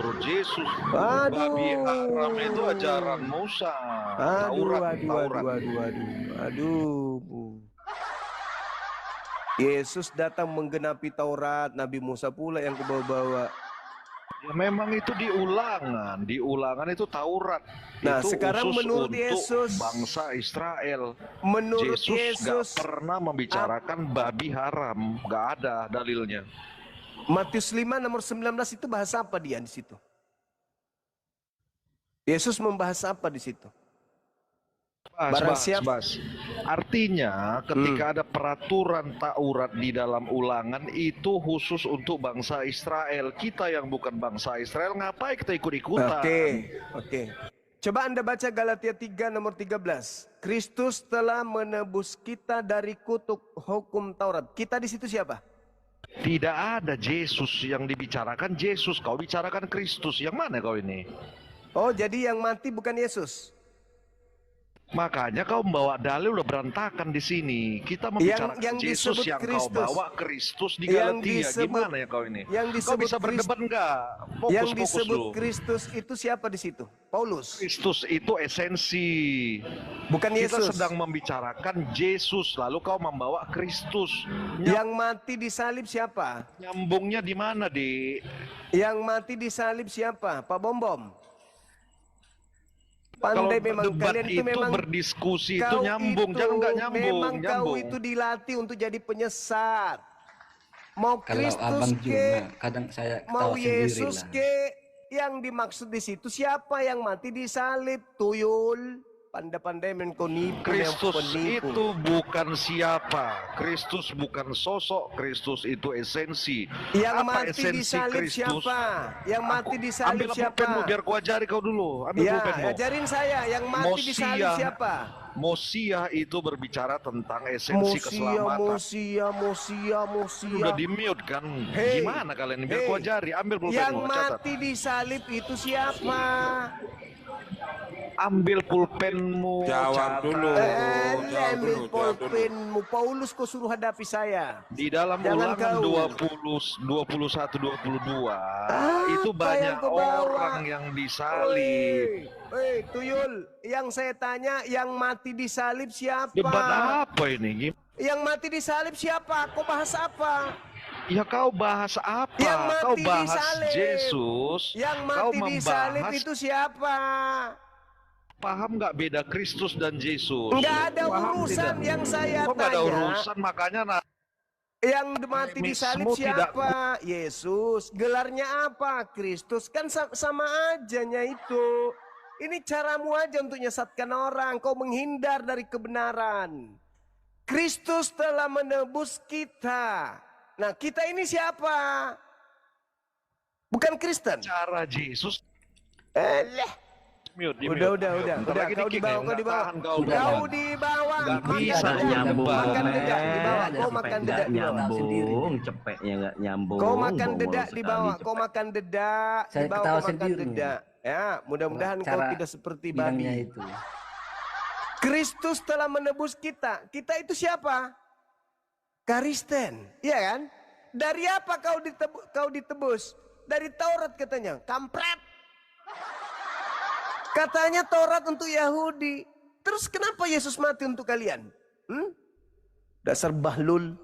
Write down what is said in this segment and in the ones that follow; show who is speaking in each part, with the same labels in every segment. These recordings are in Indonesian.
Speaker 1: menurut Yesus. Babi
Speaker 2: Aduh.
Speaker 1: haram itu ajaran Musa.
Speaker 2: Aduh,
Speaker 1: Taurat.
Speaker 2: aduh. Yesus datang menggenapi Taurat, Nabi Musa pula yang kebawa-bawa.
Speaker 1: Ya memang itu di Ulangan itu Taurat.
Speaker 2: Nah,
Speaker 1: itu
Speaker 2: sekarang
Speaker 1: khusus
Speaker 2: menurut
Speaker 1: untuk
Speaker 2: Yesus,
Speaker 1: bangsa Israel.
Speaker 2: menurut
Speaker 1: Yesus gak pernah membicarakan babi haram, gak ada dalilnya.
Speaker 2: Matius 5 nomor 19 itu bahasa apa dia di situ? Yesus membahas apa di situ?
Speaker 1: Bas. Artinya ketika ada peraturan Taurat di dalam Ulangan itu khusus untuk bangsa Israel. Kita yang bukan bangsa Israel ngapain kita ikut-ikutan?
Speaker 2: Oke. Coba Anda baca Galatia 3 nomor 13. Kristus telah menebus kita dari kutuk hukum Taurat. Kita di situ siapa?
Speaker 1: Tidak ada Yesus yang dibicarakan Yesus. Kau bicarakan Kristus. Yang mana kau ini?
Speaker 2: Oh, jadi yang mati bukan Yesus.
Speaker 1: Makanya kau membawa dalil udah berantakan di sini. Kita membicarakan yang Yesus yang
Speaker 2: Kristus.
Speaker 1: Kau bawa Kristus di Galatia. Gimana ya kau ini? Kau bisa berdebat enggak?
Speaker 2: Yang disebut Kristus itu siapa di situ? Paulus.
Speaker 1: Kristus itu esensi.
Speaker 2: Bukan Yesus.
Speaker 1: Kita sedang membicarakan Yesus, lalu kau membawa Kristus.
Speaker 2: Yang mati di salib siapa?
Speaker 1: Nyambungnya di mana, Dik?
Speaker 2: Yang mati di salib siapa? Pak Bom. Pandai memang kalian itu memang
Speaker 1: berdiskusi itu nyambung, jangan nggak nyambung.
Speaker 2: Memang kau itu dilatih untuk jadi penyesat. Mau Kristus ke,
Speaker 3: kadang saya
Speaker 2: mau Yesus ke, yang dimaksud di situ siapa yang mati di salib? Tuyul. Pandai-pandai menipu.
Speaker 1: Kristus itu bukan siapa. Kristus bukan sosok. Kristus itu esensi.
Speaker 2: Yang
Speaker 1: apa
Speaker 2: mati
Speaker 1: esensi
Speaker 2: di salib
Speaker 1: Kristus?
Speaker 2: siapa? Yang mati di salib
Speaker 1: ambil
Speaker 2: siapa?
Speaker 1: Ambil biar ku ajari kau dulu. Ambil pulpenmu.
Speaker 2: Ajarin saya. Yang mati di salib siapa?
Speaker 1: Mosia itu berbicara tentang esensi keselamatan.
Speaker 2: Mosia.
Speaker 1: Udah di mute kan? Gimana kalian? Biar ku ajari. Ambil pulpenmu.
Speaker 2: Yang mati di salib itu siapa?
Speaker 1: Ambil pulpenmu.
Speaker 4: Jawab dulu.
Speaker 2: Ambil pulpenmu. Paulus kau suruh hadapi saya.
Speaker 1: Di dalam Ulangan 21-22 itu banyak orang yang disalib.
Speaker 2: Tuyul, yang saya tanya, yang mati di salib siapa?
Speaker 1: Debat apa ini?
Speaker 2: Yang mati di salib siapa? Kau bahas apa?
Speaker 1: Ya kau bahas apa?
Speaker 2: Yang mati
Speaker 1: kau bahas
Speaker 2: di salib.
Speaker 1: Yesus.
Speaker 2: Yang mati di salib itu siapa?
Speaker 1: Paham nggak beda Kristus dan Yesus?
Speaker 2: Nggak ada urusan yang saya tanya.
Speaker 1: Nggak ada urusan, makanya
Speaker 2: yang mati di salib siapa? Yesus. Gelarnya apa? Kristus. Kan sama ajanya itu. Ini caramu aja untuk nyesatkan orang. Kau menghindar dari kebenaran. Kristus telah menebus kita. Nah, kita ini siapa? Bukan Kristen.
Speaker 1: Cara Yesus.
Speaker 2: Udah. Kau dibawa. Kau dibawa. Makan dedak dibawa. Kau makan dedak
Speaker 3: nyambung. Cepetnya nggak nyambung.
Speaker 2: Kau makan dedak dibawa. Kau makan dedak dibawa. Kau makan dedak. Ya, mudah-mudahan kau tidak seperti babi. Kristus telah menebus kita. Kita itu siapa? Kristen, iya kan? Dari apa kau ditebus? Dari Taurat katanya. Kampret. Katanya Taurat untuk Yahudi. Terus kenapa Yesus mati untuk kalian? Dasar bahlul.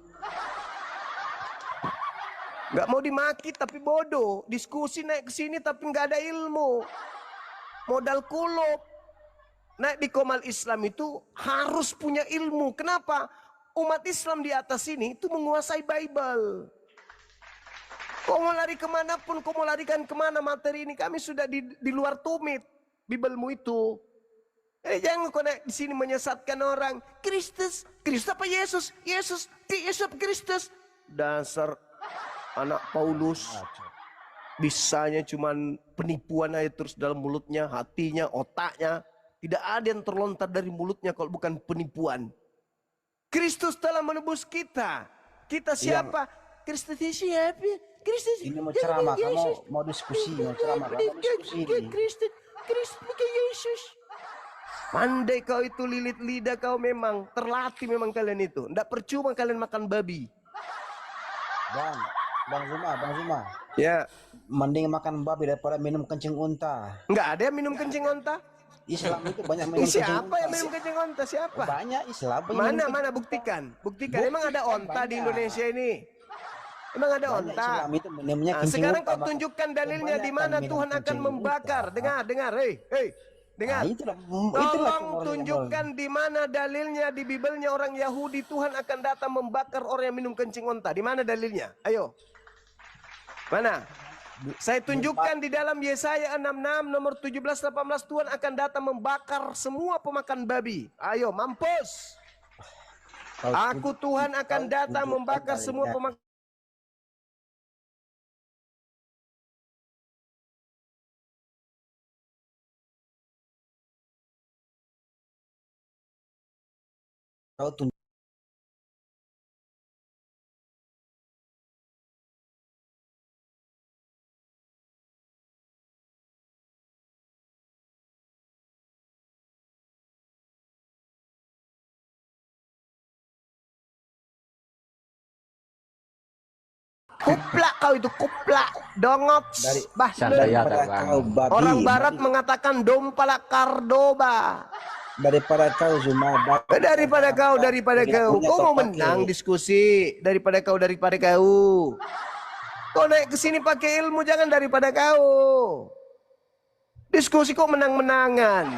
Speaker 2: Gak mau dimaki tapi bodoh. Diskusi naik ke sini tapi gak ada ilmu. Modal kulub. Naik di Komal Islam itu harus punya ilmu. Kenapa? Umat Islam di atas sini itu menguasai Bible. Kau mau lari kemanapun, kau mau larikan kemana materi ini. Kami sudah di luar tumit. Biblemu itu. Jangan kau naik di sini menyesatkan orang. Kristus apa Yesus? Yesus Kristus. Dasar anak Paulus. Bisanya cuman penipuan aja terus dalam mulutnya, hatinya, otaknya. Tidak ada yang terlontar dari mulutnya kalau bukan penipuan. Kristus telah menebus kita. Kita siapa? Kristus siapa? Kristus.
Speaker 5: Ini mau ceramah, kamu mau diskusi, mau ceramah, kamu diskusi.
Speaker 2: Kristus bukan Yesus. Pandai kau itu, lilit lidah kau memang. Terlatih memang kalian itu. Tidak percuma kalian makan babi.
Speaker 5: Bang Zuma.
Speaker 2: Ya,
Speaker 5: Mending makan babi daripada minum kencing unta.
Speaker 2: nggak ada yang minum kencing onta.
Speaker 5: Islam itu banyak minum kencing
Speaker 2: Siapa
Speaker 5: unta.
Speaker 2: yang minum kencing onta? Siapa?
Speaker 5: Banyak Islam yang minum
Speaker 2: Mana
Speaker 5: kencing
Speaker 2: mana
Speaker 5: unta.
Speaker 2: buktikan, buktikan. Emang ada
Speaker 5: Buktikan
Speaker 2: onta di
Speaker 5: banyak.
Speaker 2: Indonesia ini? Emang ada
Speaker 5: Banyak
Speaker 2: onta?
Speaker 5: Islam itu minumnya
Speaker 2: Nah,
Speaker 5: kencing
Speaker 2: sekarang
Speaker 5: unta,
Speaker 2: kau
Speaker 5: maka
Speaker 2: tunjukkan dalilnya di
Speaker 5: kebanyakan
Speaker 2: mana
Speaker 5: minum
Speaker 2: Tuhan akan
Speaker 5: kencing
Speaker 2: membakar.
Speaker 5: unta.
Speaker 2: Dengar, hei, dengar.
Speaker 5: Nah, itulah
Speaker 2: Tolong
Speaker 5: orang yang
Speaker 2: tunjukkan di mana dalilnya di Bibelnya orang Yahudi Tuhan akan datang membakar orang yang minum kencing onta. Di mana dalilnya? Ayo. Mana? Saya tunjukkan di dalam Yesaya 66 nomor 17-18 Tuhan akan datang membakar semua pemakan babi. Ayo, mampus. Aku Tuhan akan datang membakar semua pemakan.
Speaker 5: Kau tunjuk.
Speaker 2: Kuplak kau itu, kuplak. Dongot.
Speaker 5: Daripada kau babi.
Speaker 2: Orang barat mengatakan dompala kardoba.
Speaker 5: Daripada kau Zuma babi.
Speaker 2: Daripada kau. Kau mau menang diskusi. Daripada kau. Kau naik ke sini pakai ilmu, jangan daripada kau. Diskusi kok menang-menangan.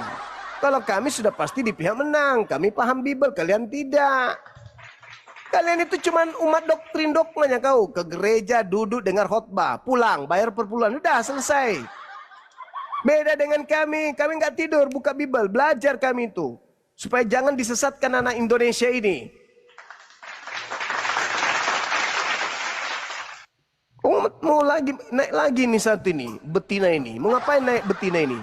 Speaker 2: Kalau kami sudah pasti di pihak menang. Kami paham Bibel, kalian tidak. Kalian itu cuman umat doktrin dogmanya kau. Ke gereja, duduk, dengar khotbah, pulang, bayar per bulan. Udah selesai. Beda dengan kami nggak tidur, buka Bibel, belajar kami itu. Supaya jangan disesatkan anak Indonesia ini. Mau lagi, naik lagi nih satu ini, betina ini. Mau ngapain naik betina ini?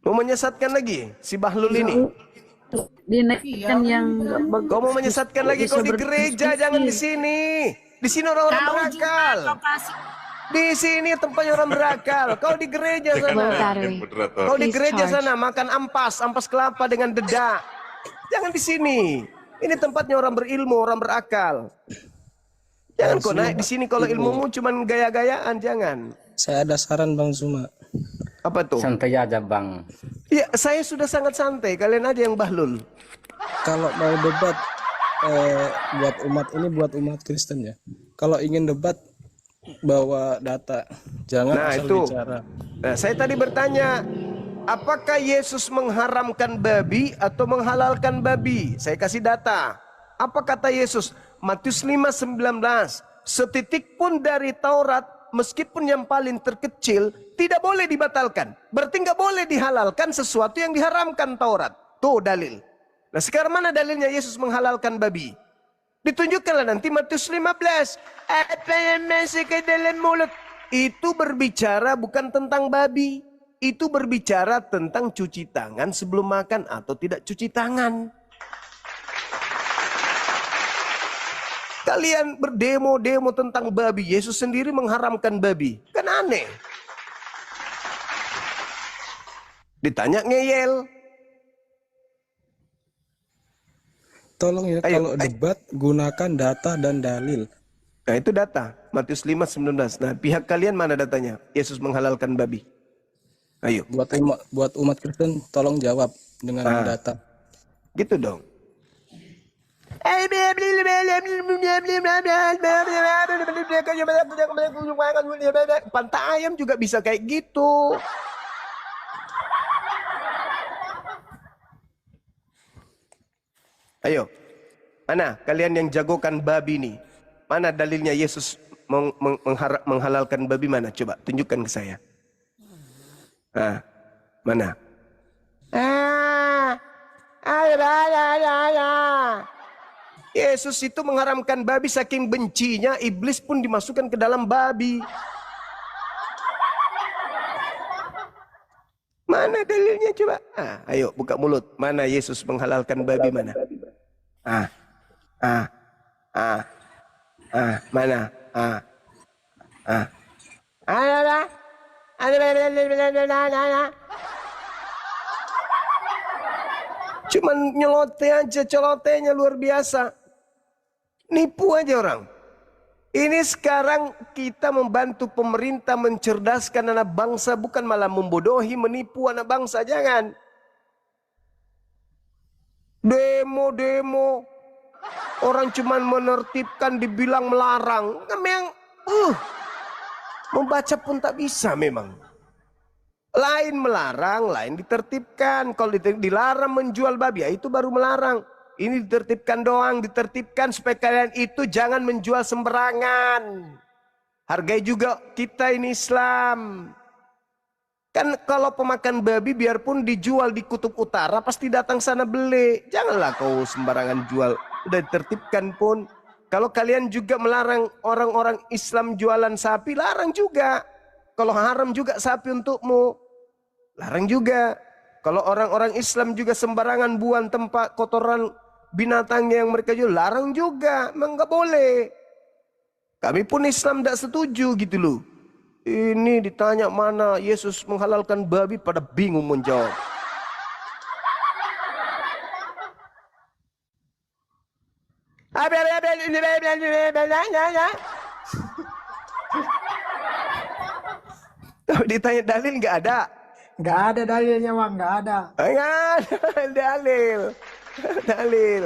Speaker 2: Mau menyesatkan lagi si Bahlul ini?
Speaker 4: Dinaikkan yang bagus.
Speaker 2: Kau mau menyesatkan lagi, kau di gereja, jangan di sini. Di sini orang-orang berakal. Di sini tempatnya orang berakal. Kau di gereja sana. Kau di gereja sana makan ampas kelapa dengan dedak. Jangan di sini. Ini tempatnya orang berilmu, orang berakal. Jangan kau naik di sini kalau ilmumu cuman gaya-gayaan, jangan.
Speaker 6: Saya ada saran Bang Zuma.
Speaker 2: Apa tuh?
Speaker 3: Santai aja Bang.
Speaker 2: Ya, saya sudah sangat santai. Kalian aja yang bahlul.
Speaker 6: Kalau mau debat buat umat Kristen ya. Kalau ingin debat bawa data, jangan
Speaker 2: Nah,
Speaker 6: asal
Speaker 2: itu.
Speaker 6: bicara.
Speaker 2: Nah, saya tadi bertanya, apakah Yesus mengharamkan babi atau menghalalkan babi? Saya kasih data. Apa kata Yesus? Matius 5:19. Setitik pun dari Taurat, meskipun yang paling terkecil, tidak boleh dibatalkan. Berarti nggak boleh dihalalkan sesuatu yang diharamkan Taurat. Tuh dalil. Nah, sekarang mana dalilnya Yesus menghalalkan babi? Ditunjukkanlah nanti Matius 15. Apa yang masuk ke dalam mulut? Itu berbicara bukan tentang babi. Itu berbicara tentang cuci tangan sebelum makan atau tidak cuci tangan. Kalian berdemo-demo tentang babi. Yesus sendiri mengharamkan babi. Kan aneh. Ditanya ngeyel.
Speaker 6: Tolong ya, kalau debat gunakan data dan dalil.
Speaker 2: Nah, itu data. Matius 5:19. Nah, pihak kalian mana datanya? Yesus menghalalkan babi. Ayo.
Speaker 6: Buat umat Kristen tolong jawab dengan data.
Speaker 2: Gitu dong. Pantai ayam juga bisa kayak gitu. Ayo, mana kalian yang jagokan babi nih? Mana dalilnya Yesus menghalalkan babi, mana? Coba tunjukkan ke saya. Mana? Yesus itu mengharamkan babi, saking bencinya iblis pun dimasukkan ke dalam babi. Mana dalilnya coba? Ayo buka mulut. Mana Yesus menghalalkan babi, mana? Mana? Cuman nyelote aja, celotenya luar biasa. Nipu aja orang. Ini sekarang kita membantu pemerintah mencerdaskan anak bangsa, bukan malah membodohi, menipu anak bangsa. Jangan. Demo-demo. Orang cuman menertibkan, dibilang melarang. Memang, membaca pun tak bisa memang. Lain melarang, lain ditertibkan. Kalau dilarang menjual babi, ya itu baru melarang. Ini ditertibkan doang, ditertibkan supaya kalian itu jangan menjual sembarangan. Hargai juga kita ini Islam. Kan kalau pemakan babi biarpun dijual di kutub utara pasti datang sana beli. Janganlah kau sembarangan jual. Udah ditertibkan pun. Kalau kalian juga melarang orang-orang Islam jualan sapi, larang juga. Kalau haram juga sapi untukmu, larang juga. Kalau orang-orang Islam juga sembarangan buang tempat kotoran binatang yang mereka jual, larang juga. Memang nggak boleh. Kami pun Islam tidak setuju gitu loh. Ini ditanya mana Yesus menghalalkan babi, pada bingung menjawab. Ditanya dalil nggak ada.
Speaker 5: Nggak ada dalilnya bang, nggak ada.
Speaker 2: Nggak ada dalil. Dalil.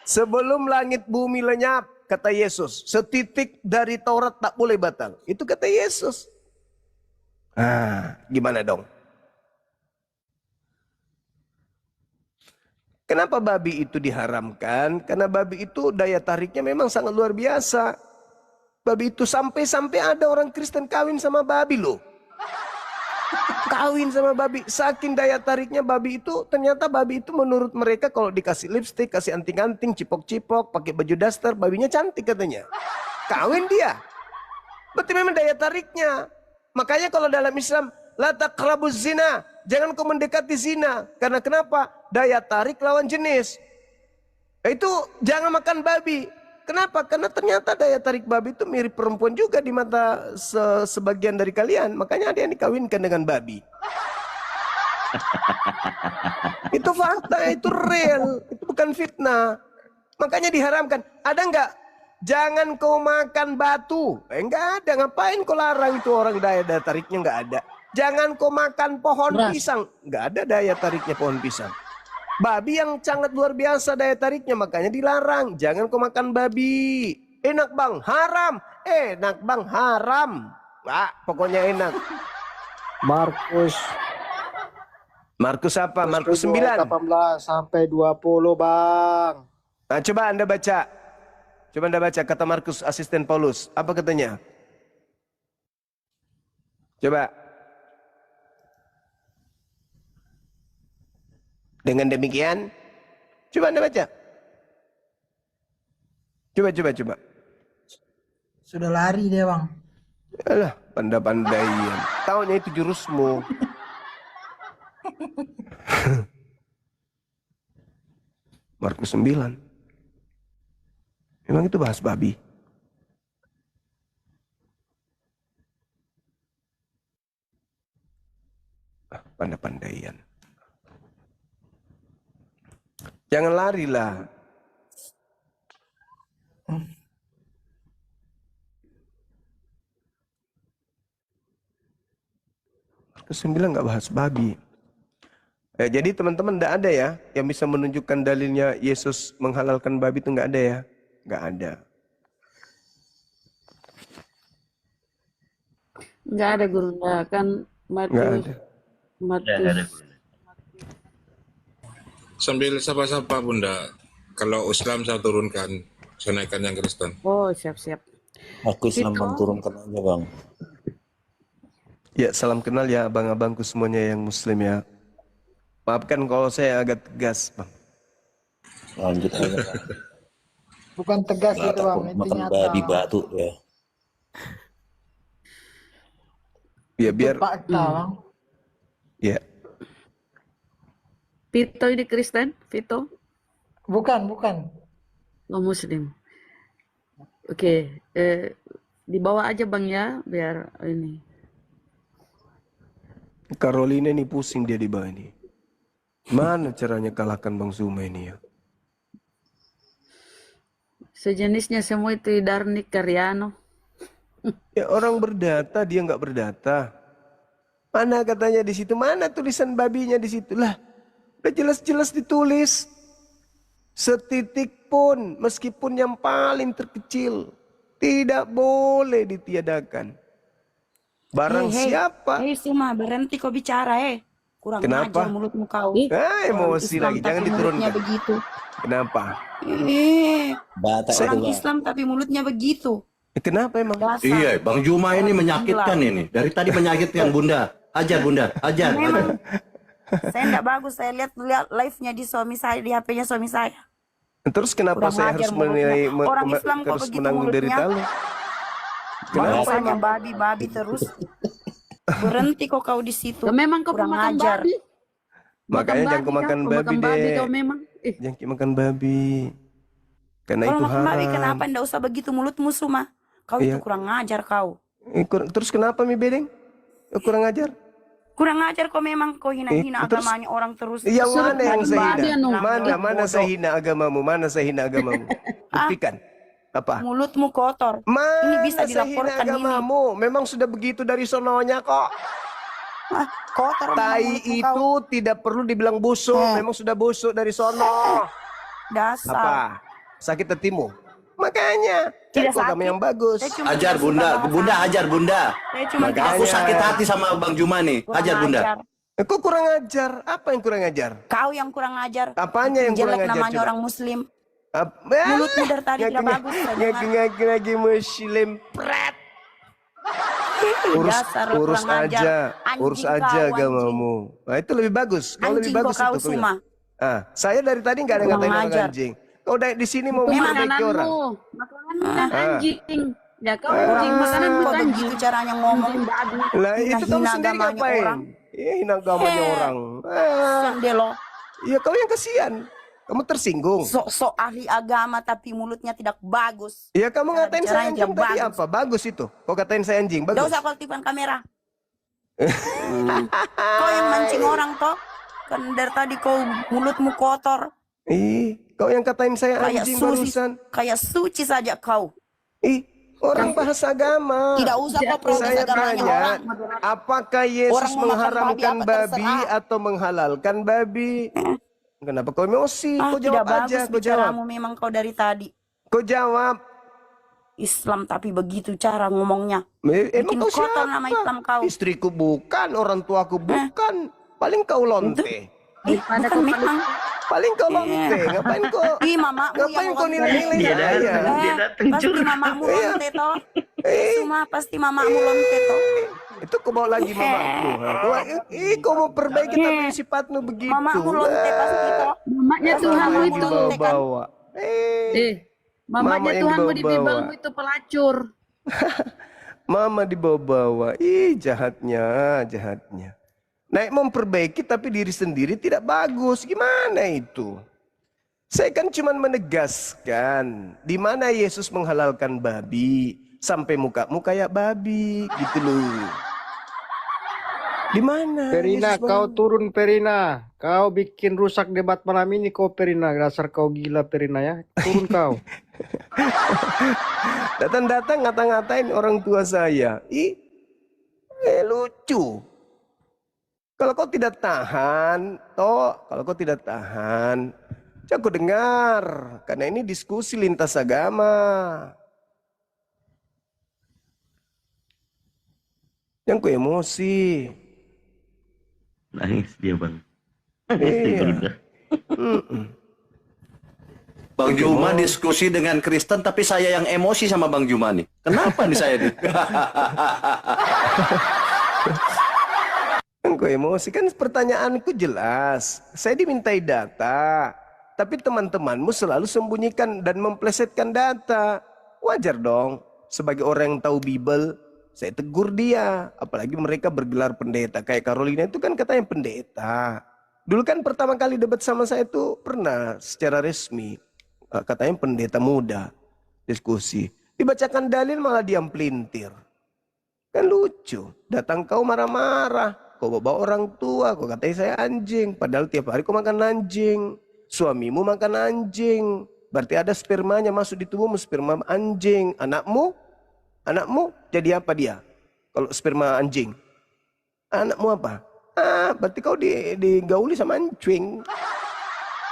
Speaker 2: Sebelum langit bumi lenyap, kata Yesus, setitik dari Taurat tak boleh batal. Itu kata Yesus. Gimana dong? Kenapa babi itu diharamkan? Karena babi itu daya tariknya memang sangat luar biasa. Babi itu sampai-sampai ada orang Kristen kawin sama babi loh. Kawin sama babi, saking daya tariknya babi itu. Ternyata babi itu menurut mereka kalau dikasih lipstik, kasih anting-anting, cipok-cipok, pakai baju daster, babinya cantik katanya. Kawin dia. Berarti memang daya tariknya. Makanya kalau dalam Islam, la taqrabuz zina, jangan kau mendekati zina. Karena kenapa? Daya tarik lawan jenis. Itu jangan makan babi. Kenapa? Karena ternyata daya tarik babi itu mirip perempuan juga di mata sebagian dari kalian. Makanya ada yang dikawinkan dengan babi. Itu fakta, itu real, itu bukan fitnah. Makanya diharamkan. Ada enggak? Jangan kau makan batu. Enggak ada. Ngapain kau larang itu orang daya tariknya enggak ada. Jangan kau makan pohon pisang. Enggak ada daya tariknya pohon pisang. Babi yang sangat luar biasa daya tariknya, makanya dilarang. Jangan kau makan babi. Enak bang, haram. Enak bang, haram. Pokoknya enak. Markus apa? Markus 9.
Speaker 5: 18 sampai 20 bang.
Speaker 2: Nah, coba Anda baca. Coba Anda baca kata Markus, asisten Paulus. Apa katanya? Coba. Dengan demikian, coba Anda baca. Coba.
Speaker 5: Sudah lari dia bang.
Speaker 2: Alah, pandai-pandaian. Tahunya itu jurusmu. Markus 9. Memang itu bahas babi. Pandai-pandaian. Jangan larilah. Markus 9 nggak bahas babi. Jadi teman-teman tidak ada ya yang bisa menunjukkan dalilnya Yesus menghalalkan babi, itu nggak ada ya, nggak ada.
Speaker 4: Nggak ada guru, nggak kan
Speaker 2: Nggak ada.
Speaker 4: Matius.
Speaker 7: Sambil sapa-sapa Bunda, kalau Islam saya turunkan, saya naikkan yang Kristen.
Speaker 4: Oh, siap-siap.
Speaker 3: Aku Islam
Speaker 4: Itu.
Speaker 3: bang, turunkan aja bang.
Speaker 2: Ya, salam kenal ya abang-abangku semuanya yang muslim ya. Maafkan kalau saya agak tegas, Bang.
Speaker 3: Lanjut aja bang.
Speaker 5: Bukan tegas
Speaker 3: Nggak
Speaker 5: itu bang,
Speaker 3: takut
Speaker 5: itu
Speaker 3: makan
Speaker 5: nyata.
Speaker 3: babi batu ya.
Speaker 2: Ya biar
Speaker 5: Fakta bang.
Speaker 2: ya.
Speaker 4: Vito ini Kristen? Vito?
Speaker 5: Bukan.
Speaker 4: Oh, Muslim. Oke, dibawa aja bang ya, biar ini.
Speaker 2: Carolina ini pusing dia di bawah ini. Mana caranya kalahkan Bang Zuma ini ya?
Speaker 4: Sejenisnya semua itu Darnik Karyano.
Speaker 2: Ya orang berdata, dia nggak berdata. Mana katanya di situ? Mana tulisan babinya di situ? Lah, udah jelas-jelas ditulis. Setitik pun, meskipun yang paling terkecil, tidak boleh ditiadakan. Barang siapa?
Speaker 8: Suma, berhenti kau bicara, Kurang
Speaker 2: Kenapa?
Speaker 8: ajar mulutmu kau.
Speaker 2: Emosi
Speaker 8: Islam
Speaker 2: lagi, jangan
Speaker 8: tapi mulutnya
Speaker 2: diturunkan.
Speaker 8: begitu.
Speaker 2: Kenapa?
Speaker 3: Batak itu
Speaker 8: Orang
Speaker 3: bang.
Speaker 8: Islam tapi mulutnya begitu.
Speaker 2: Kenapa emang?
Speaker 8: Dasar.
Speaker 9: Iya, Bang Juma ini menyakitkan
Speaker 8: Gila.
Speaker 9: ini. Dari tadi menyakitkan Bunda. Ajar Bunda, ajar.
Speaker 8: Memang saya enggak bagus. Saya lihat live-nya di suami saya, di HP-nya suami saya.
Speaker 2: Terus kenapa
Speaker 8: Kurang
Speaker 2: saya
Speaker 8: ajar
Speaker 2: harus menilai,
Speaker 8: mulutnya. Orang Islam kok
Speaker 2: harus
Speaker 8: begitu
Speaker 2: menanggung
Speaker 8: mulutnya?
Speaker 2: derita lu? Kenapa
Speaker 8: Bahasanya
Speaker 2: emang?
Speaker 8: babi terus. Berhenti kok kau di situ.
Speaker 4: Memang kau
Speaker 8: Kurang
Speaker 4: pemakan
Speaker 8: ajar.
Speaker 4: babi.
Speaker 2: Makanya jangan kau makan babi deh.
Speaker 4: Kau memang.
Speaker 2: Jangan kau makan babi. Karena
Speaker 8: Kalau
Speaker 2: itu
Speaker 8: makan babi
Speaker 2: haram.
Speaker 8: kenapa enggak usah begitu mulutmu Suma? Kau
Speaker 2: Iya.
Speaker 8: itu kurang ajar kau.
Speaker 2: Terus kenapa mi bedeng? Kurang ajar?
Speaker 8: Kurang ajar kau memang kau hina-hina
Speaker 2: terus-
Speaker 8: agamanya orang terus.
Speaker 2: Yang
Speaker 4: Suruh
Speaker 2: mana yang saya
Speaker 4: babi,
Speaker 2: hina?
Speaker 4: anu.
Speaker 2: Mana saya hina agamamu? Mana saya hina agamamu? Buktikan. Apa?
Speaker 8: Mulutmu kotor.
Speaker 2: Mana
Speaker 8: Ini bisa
Speaker 2: saya hina
Speaker 8: dilaporkan ini.
Speaker 2: agamamu? Memang sudah begitu dari sononya kok.
Speaker 8: Kotor memang
Speaker 2: Tai
Speaker 8: mulutmu kau.
Speaker 2: itu tidak perlu dibilang busuk. Memang sudah busuk dari sono.
Speaker 8: Dasar.
Speaker 2: Apa? Sakit hatimu? Makanya.
Speaker 8: Tidak
Speaker 2: Cari agama
Speaker 8: sakit.
Speaker 2: yang bagus.
Speaker 8: Saya cuma
Speaker 9: Ajar
Speaker 8: tidak
Speaker 9: Bunda,
Speaker 8: suka bahasa.
Speaker 9: Bunda ajar Bunda.
Speaker 8: Saya cuma
Speaker 2: Makanya.
Speaker 8: tidak
Speaker 9: Aku
Speaker 8: suka.
Speaker 9: sakit hati sama Bang Juma nih.
Speaker 8: Kurang
Speaker 9: Ajar Bunda.
Speaker 8: ajar.
Speaker 2: Kok kurang ajar? Apa yang kurang ajar?
Speaker 8: Kau yang kurang ajar.
Speaker 2: Apanya yang kurang
Speaker 8: Jelek
Speaker 2: ajar?
Speaker 8: namanya
Speaker 2: coba?
Speaker 8: orang Muslim.
Speaker 2: Apa?
Speaker 8: Mulutmu dari tadi tidak bagus.
Speaker 2: Ngaku-ngaku Muslim. Pret. Urus,
Speaker 8: Dasar
Speaker 2: urus
Speaker 8: kurang
Speaker 2: aja,
Speaker 8: ajar. Anjing
Speaker 2: urus
Speaker 8: kau,
Speaker 2: aja
Speaker 8: anjing.
Speaker 2: agamamu. Nah, itu lebih bagus. Kalau lebih
Speaker 8: Anjing kok
Speaker 2: bagus
Speaker 8: kau
Speaker 2: itu.
Speaker 8: Suma.
Speaker 2: Saya dari tadi nggak ada
Speaker 8: Kurang
Speaker 2: ngatain orang
Speaker 8: ajar.
Speaker 2: anjing. Kau di sini mau
Speaker 4: Itu
Speaker 2: memperbaiki orang.
Speaker 4: makananmu. Makananmu anjing. Ya kau
Speaker 8: Kurang
Speaker 4: anjing. Makananmu
Speaker 8: kok
Speaker 4: anjing.
Speaker 8: begitu caranya ngomong.
Speaker 4: Anjing babi.
Speaker 2: Lah itu kamu
Speaker 8: Hina
Speaker 2: sendiri
Speaker 8: agamanya
Speaker 2: ngapain?
Speaker 8: orang.
Speaker 2: Hina agamanya orang.
Speaker 8: Sendelo.
Speaker 2: Ya kau yang kasihan. Kamu tersinggung.
Speaker 8: Sok-sok ahli agama tapi mulutnya tidak bagus.
Speaker 2: Ya kamu ngatain saya
Speaker 8: Caranya
Speaker 2: anjing
Speaker 8: yang
Speaker 2: tadi
Speaker 8: bagus.
Speaker 2: apa? Bagus itu. Kau katain saya anjing,
Speaker 8: Gak
Speaker 2: bagus.
Speaker 8: usah kau tipan kamera. Kau yang mancing orang toh. Kan dari tadi kau mulutmu kotor.
Speaker 2: Kau yang katain saya
Speaker 8: Kayak
Speaker 2: anjing
Speaker 8: suci,
Speaker 2: barusan.
Speaker 8: kayak suci saja kau.
Speaker 2: Orang bahas agama.
Speaker 8: Tidak usah kau protes
Speaker 2: Saya
Speaker 8: agamanya
Speaker 2: tanya,
Speaker 8: orang.
Speaker 2: apakah Yesus
Speaker 8: Orang mau makan
Speaker 2: mengharamkan
Speaker 8: babi, apa
Speaker 2: babi
Speaker 8: terserah.
Speaker 2: atau menghalalkan babi? Kenapa kau emosi? Kau
Speaker 8: Tidak
Speaker 2: jawab
Speaker 8: bagus
Speaker 2: aja, kau jawab.
Speaker 8: bicaramu memang kau dari tadi.
Speaker 2: Kau jawab.
Speaker 8: Islam tapi begitu cara ngomongnya.
Speaker 2: Emang
Speaker 8: Bikin
Speaker 2: kau
Speaker 8: kotor
Speaker 2: siapa?
Speaker 8: nama Islam kau.
Speaker 2: Istriku bukan, orang tuaku bukan. Paling kau lonte.
Speaker 4: Pada
Speaker 8: Bukan
Speaker 4: kau
Speaker 8: memang.
Speaker 2: Paling kau lonte. Ngapain kau?
Speaker 8: Ih, mamamu
Speaker 2: Ngapain
Speaker 8: yang
Speaker 2: kau nilai-nilai saya?
Speaker 8: pasti mamamu
Speaker 2: Iya.
Speaker 8: lonte toh.
Speaker 2: Eh.
Speaker 8: Semua pasti mamamu lonte toh.
Speaker 2: Itu kau bawa lagi mamaku. Kau mau perbaiki tapi sifatmu begitu.
Speaker 8: Mamamu lonte pasti toh.
Speaker 4: Mamanya
Speaker 8: Pasti
Speaker 4: Tuhanmu
Speaker 8: mamamu
Speaker 4: itu.
Speaker 8: lonte kan.
Speaker 2: Bawa.
Speaker 4: Mamanya
Speaker 2: Mama yang
Speaker 4: Tuhanmu di
Speaker 2: dibawa-bawa.
Speaker 4: Bibelmu itu pelacur.
Speaker 2: Mama dibawa-bawa. Jahatnya, jahatnya. Naik memperbaiki tapi diri sendiri tidak bagus. Gimana itu? Saya kan cuma menegaskan di mana Yesus menghalalkan babi sampai mukamu kayak babi gitu loh. Di mana?
Speaker 5: Perina,
Speaker 2: Yesus
Speaker 5: kau turun Perina. Kau bikin rusak debat malam ini kau Perina. Dasar kau gila Perina ya. Turun kau.
Speaker 2: Datang-datang ngata-ngatain orang tua saya. Lucu. Kalau kau tidak tahan, kalau kau tidak tahan, aku dengar. Karena ini diskusi lintas agama. Yang ku emosi.
Speaker 3: Nangis dia bang.
Speaker 2: Iya.
Speaker 9: Bang Juma diskusi dengan Kristen tapi saya yang emosi sama Bang Juma nih. Kenapa nih saya nih?
Speaker 2: Kok emosi kan pertanyaanku jelas. Saya dimintai data, tapi teman-temanmu selalu sembunyikan dan memplesetkan data. Wajar dong. Sebagai orang yang tahu Bible, saya tegur dia. Apalagi mereka bergelar pendeta. Kayak Carolina itu kan katanya pendeta. Dulu kan pertama kali debat sama saya itu pernah secara resmi. Katanya pendeta muda. Diskusi. Dibacakan dalil malah diam pelintir. Kan lucu. Datang kau marah-marah. Kau bawa orang tua, kau katanya saya anjing. Padahal tiap hari kau makan anjing. Suamimu makan anjing. Berarti ada spermanya masuk di tubuhmu, sperma anjing. Anakmu jadi apa dia? Kalau sperma anjing. Anakmu apa? Berarti kau digauli sama anjing.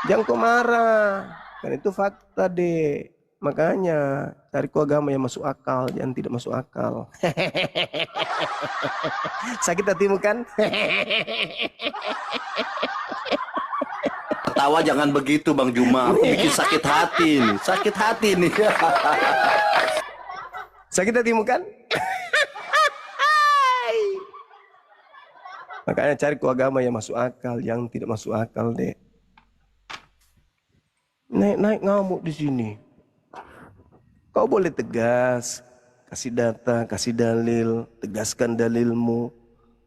Speaker 2: Jangan kau marah. Kan itu fakta, Dek. Makanya cari agama yang masuk akal, jangan tidak masuk akal. Sakit hatimu kan?
Speaker 9: Ketawa jangan begitu Bang Juma. Aku bikin sakit hati nih. Sakit hati nih.
Speaker 2: Sakit hatimu kan? Makanya cari agama yang masuk akal, yang tidak masuk akal, Dek. Naik ngamuk di sini. Kau boleh tegas, kasih data, kasih dalil, tegaskan dalilmu.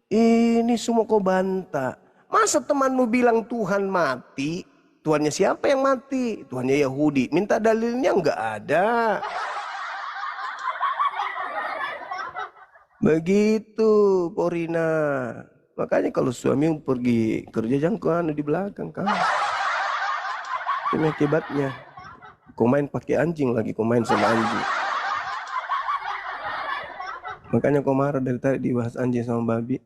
Speaker 2: Ini semua kau bantah. Masa temanmu bilang Tuhan mati? Tuhannya siapa yang mati? Tuhannya Yahudi. Minta dalilnya nggak ada. Begitu, Porina. Makanya kalau suami pergi kerja jangan kau di belakang kan. Ini akibatnya. Kau main pakai anjing lagi, kau main sama anjing. Makanya kau marah dari tadi dibahas anjing sama babi.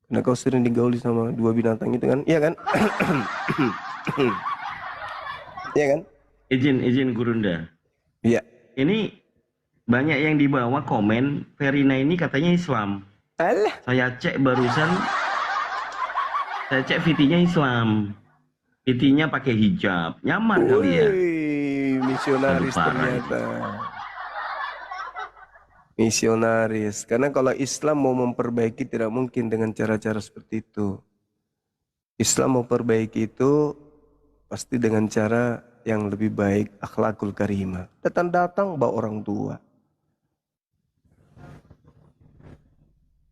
Speaker 2: Karena kau sering digauli sama dua binatang itu kan? Iya kan? Iya kan?
Speaker 3: Izin Gurunda.
Speaker 2: Iya.
Speaker 3: Ini banyak yang di bawah komen, Verina ini katanya Islam.
Speaker 2: Alah.
Speaker 3: Saya cek barusan, VT-nya Islam. VT-nya pakai hijab. Nyaman kali ya?
Speaker 2: Misionaris ternyata. Misionaris. Karena kalau Islam mau memperbaiki tidak mungkin dengan cara-cara seperti itu. Islam mau perbaiki itu pasti dengan cara yang lebih baik, akhlakul karimah. Datang-datang bawa orang tua.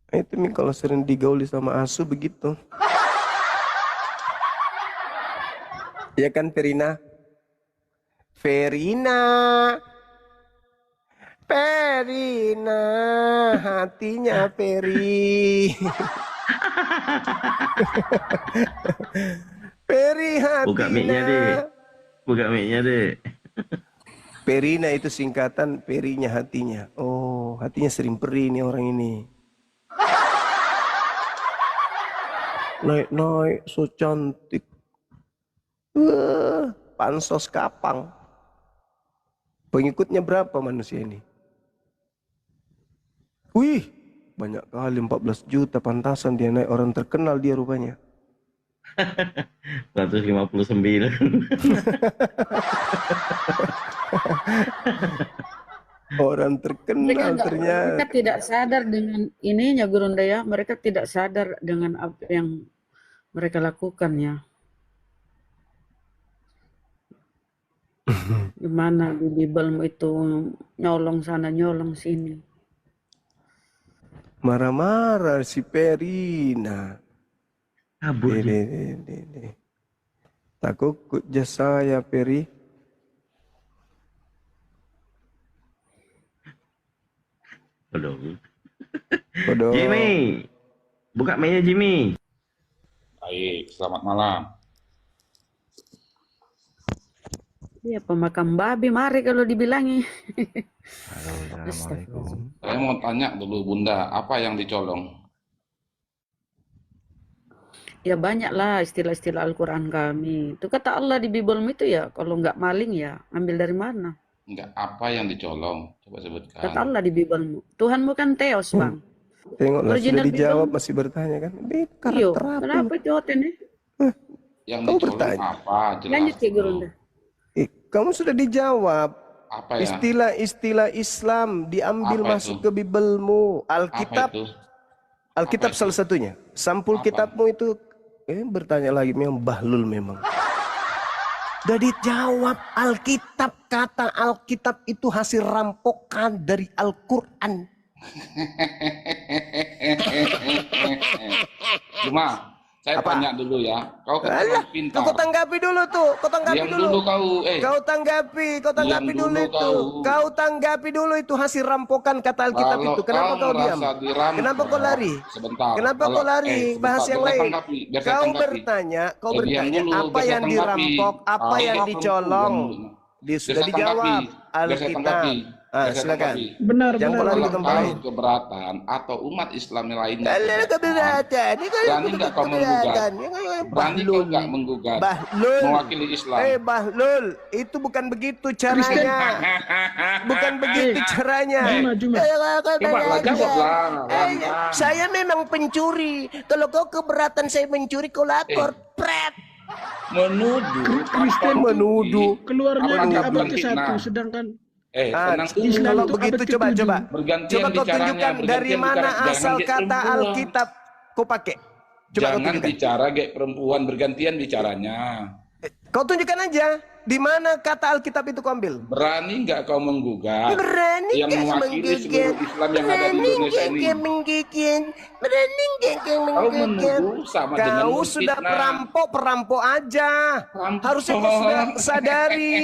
Speaker 2: Itu nih kalau sering digauli sama asu begitu. Ya kan Verina? Verina, hatinya Peri. Peri hatinya.
Speaker 3: Buka mic-nya deh.
Speaker 2: Verina itu singkatan Perinya hatinya. Oh, hatinya sering perih nih orang ini. Naik, so cantik. Pansos kapang. Pengikutnya berapa manusia ini? Wih, banyak kali 14 juta, pantasan dia naik, orang terkenal dia rupanya.
Speaker 3: 159.
Speaker 2: Orang terkenal ternyata.
Speaker 4: Mereka tidak sadar dengan ininya Gurunda ya. Mereka tidak sadar dengan apa yang mereka lakukan ya. Gimana di Bibelmu itu nyolong sana nyolong sini.
Speaker 2: Marah-marah si Perina.
Speaker 3: Kabur.
Speaker 2: Takut jasa ya Peri. Bodoh.
Speaker 3: Jimmy, buka mic-nya Jimmy.
Speaker 7: Baik, selamat malam.
Speaker 4: Iya pemakam babi, mari kalau dibilangi.
Speaker 2: Assalamualaikum.
Speaker 7: Saya mau tanya dulu Bunda, apa yang dicolong?
Speaker 4: Ya banyak lah istilah-istilah Al-Quran kami. Itu kata Allah di Bibelmu itu ya, kalau nggak maling ya ambil dari mana?
Speaker 7: Enggak, apa yang dicolong? Coba sebutkan.
Speaker 4: Kata Allah di Bibelmu. Tuhanmu kan Theos, Bang.
Speaker 2: Tengoklah
Speaker 4: Original
Speaker 2: sudah dijawab
Speaker 4: Bibelmu.
Speaker 2: masih bertanya kan? Bekar
Speaker 4: Iyo,
Speaker 2: terapi.
Speaker 4: kenapa jawabin nih?
Speaker 7: Yang
Speaker 2: Kau
Speaker 7: dicolong
Speaker 2: bertanya.
Speaker 7: apa? Jelas
Speaker 4: Lanjut Ki
Speaker 7: dulu.
Speaker 4: Gurunda.
Speaker 2: Kamu sudah dijawab.
Speaker 7: Apa ya?
Speaker 2: Istilah-istilah Islam diambil
Speaker 7: Apa
Speaker 2: masuk
Speaker 7: itu?
Speaker 2: ke Bibelmu.
Speaker 7: Apa
Speaker 2: Alkitab,
Speaker 7: itu?
Speaker 2: Alkitab
Speaker 7: Apa itu?
Speaker 2: salah satunya. Sampul
Speaker 7: Apa?
Speaker 2: kitabmu itu bertanya lagi memang bahlul memang. Udah dijawab Alkitab, kata Alkitab itu hasil rampokan dari Al-Qur'an.
Speaker 7: Cuma saya
Speaker 2: Apa?
Speaker 7: tanya dulu ya. Kau
Speaker 2: Alah,
Speaker 7: katakan pintar.
Speaker 2: kau tanggapi dulu tuh, kau tanggapi
Speaker 7: Diam
Speaker 2: dulu.
Speaker 7: dulu kau.
Speaker 2: Kau tanggapi
Speaker 7: Diam
Speaker 2: dulu
Speaker 7: dulu
Speaker 2: itu.
Speaker 7: kau.
Speaker 2: Kau tanggapi dulu itu hasil rampokan kata Alkitab
Speaker 7: Kalau
Speaker 2: itu. Kenapa kau diam?
Speaker 7: merasa dirampok,
Speaker 2: Kenapa kau lari?
Speaker 7: Sebentar.
Speaker 2: Kenapa kau lari?
Speaker 7: Sebentar,
Speaker 2: Bahas yang
Speaker 7: biar saya
Speaker 2: lain.
Speaker 7: tanggapi, biar saya
Speaker 2: Kau
Speaker 7: tanggapi.
Speaker 2: bertanya
Speaker 7: Diam dulu,
Speaker 2: apa
Speaker 7: biar saya
Speaker 2: yang
Speaker 7: tanggapi.
Speaker 2: dirampok, apa yang
Speaker 7: Diam
Speaker 2: dicolong.
Speaker 7: dulu.
Speaker 2: Dia sudah
Speaker 10: Biar saya
Speaker 2: dijawab
Speaker 10: tanggapi. Biar saya
Speaker 2: Alkitab.
Speaker 10: tanggapi.
Speaker 2: Ah,
Speaker 10: Biar saya
Speaker 2: silakan.
Speaker 10: tanggapi.
Speaker 5: Benar,
Speaker 2: Jangan
Speaker 5: benar.
Speaker 2: lari ke
Speaker 10: Kalau
Speaker 2: tempat
Speaker 10: kau
Speaker 2: lain.
Speaker 10: keberatan atau umat Islam yang lainnya
Speaker 2: Kalau keberatan, ini kan
Speaker 10: berani nggak kau menggugat? Berani kau nggak menggugat?
Speaker 2: Bahlul.
Speaker 10: Mewakili Islam.
Speaker 2: Bahlul, itu bukan begitu caranya. Bukan begitu caranya.
Speaker 5: Juma.
Speaker 10: Coba lah, jawablah.
Speaker 2: Saya memang pencuri. Kalau kau keberatan saya mencuri, kau lapor. Pret.
Speaker 10: Menuduh.
Speaker 5: Kristen
Speaker 2: Menuduh.
Speaker 5: keluarnya di abad
Speaker 10: Bukan
Speaker 5: ke-1,
Speaker 10: fitnah.
Speaker 5: sedangkan
Speaker 10: Tenang dulu.
Speaker 5: Islam
Speaker 2: Kalau
Speaker 5: itu
Speaker 2: begitu
Speaker 5: abad
Speaker 2: coba
Speaker 5: ke-7.
Speaker 2: coba.
Speaker 10: Bergantian
Speaker 2: Coba kau
Speaker 10: bicaranya,
Speaker 2: tunjukkan dari
Speaker 10: bergantian
Speaker 2: mana
Speaker 10: bicara.
Speaker 2: asal
Speaker 10: Jangan
Speaker 2: kata
Speaker 10: perempuan.
Speaker 2: Alkitab kau pakai. Coba kau
Speaker 10: Jangan
Speaker 2: tunjukkan.
Speaker 10: bicara kayak perempuan, bergantian bicaranya.
Speaker 2: Kau tunjukkan aja di mana kata Alkitab itu kau ambil.
Speaker 10: Berani nggak kau menggugat?
Speaker 2: Berani
Speaker 10: Yang
Speaker 2: nggak
Speaker 10: mewakili seluruh Islam yang ada di Indonesia ini.
Speaker 2: Berani nggak
Speaker 10: Kau menuduh sama dengan
Speaker 2: Kau sudah
Speaker 10: memfitnah.
Speaker 2: perampok aja.
Speaker 10: Perampok.
Speaker 2: Harusnya kau sudah sadari.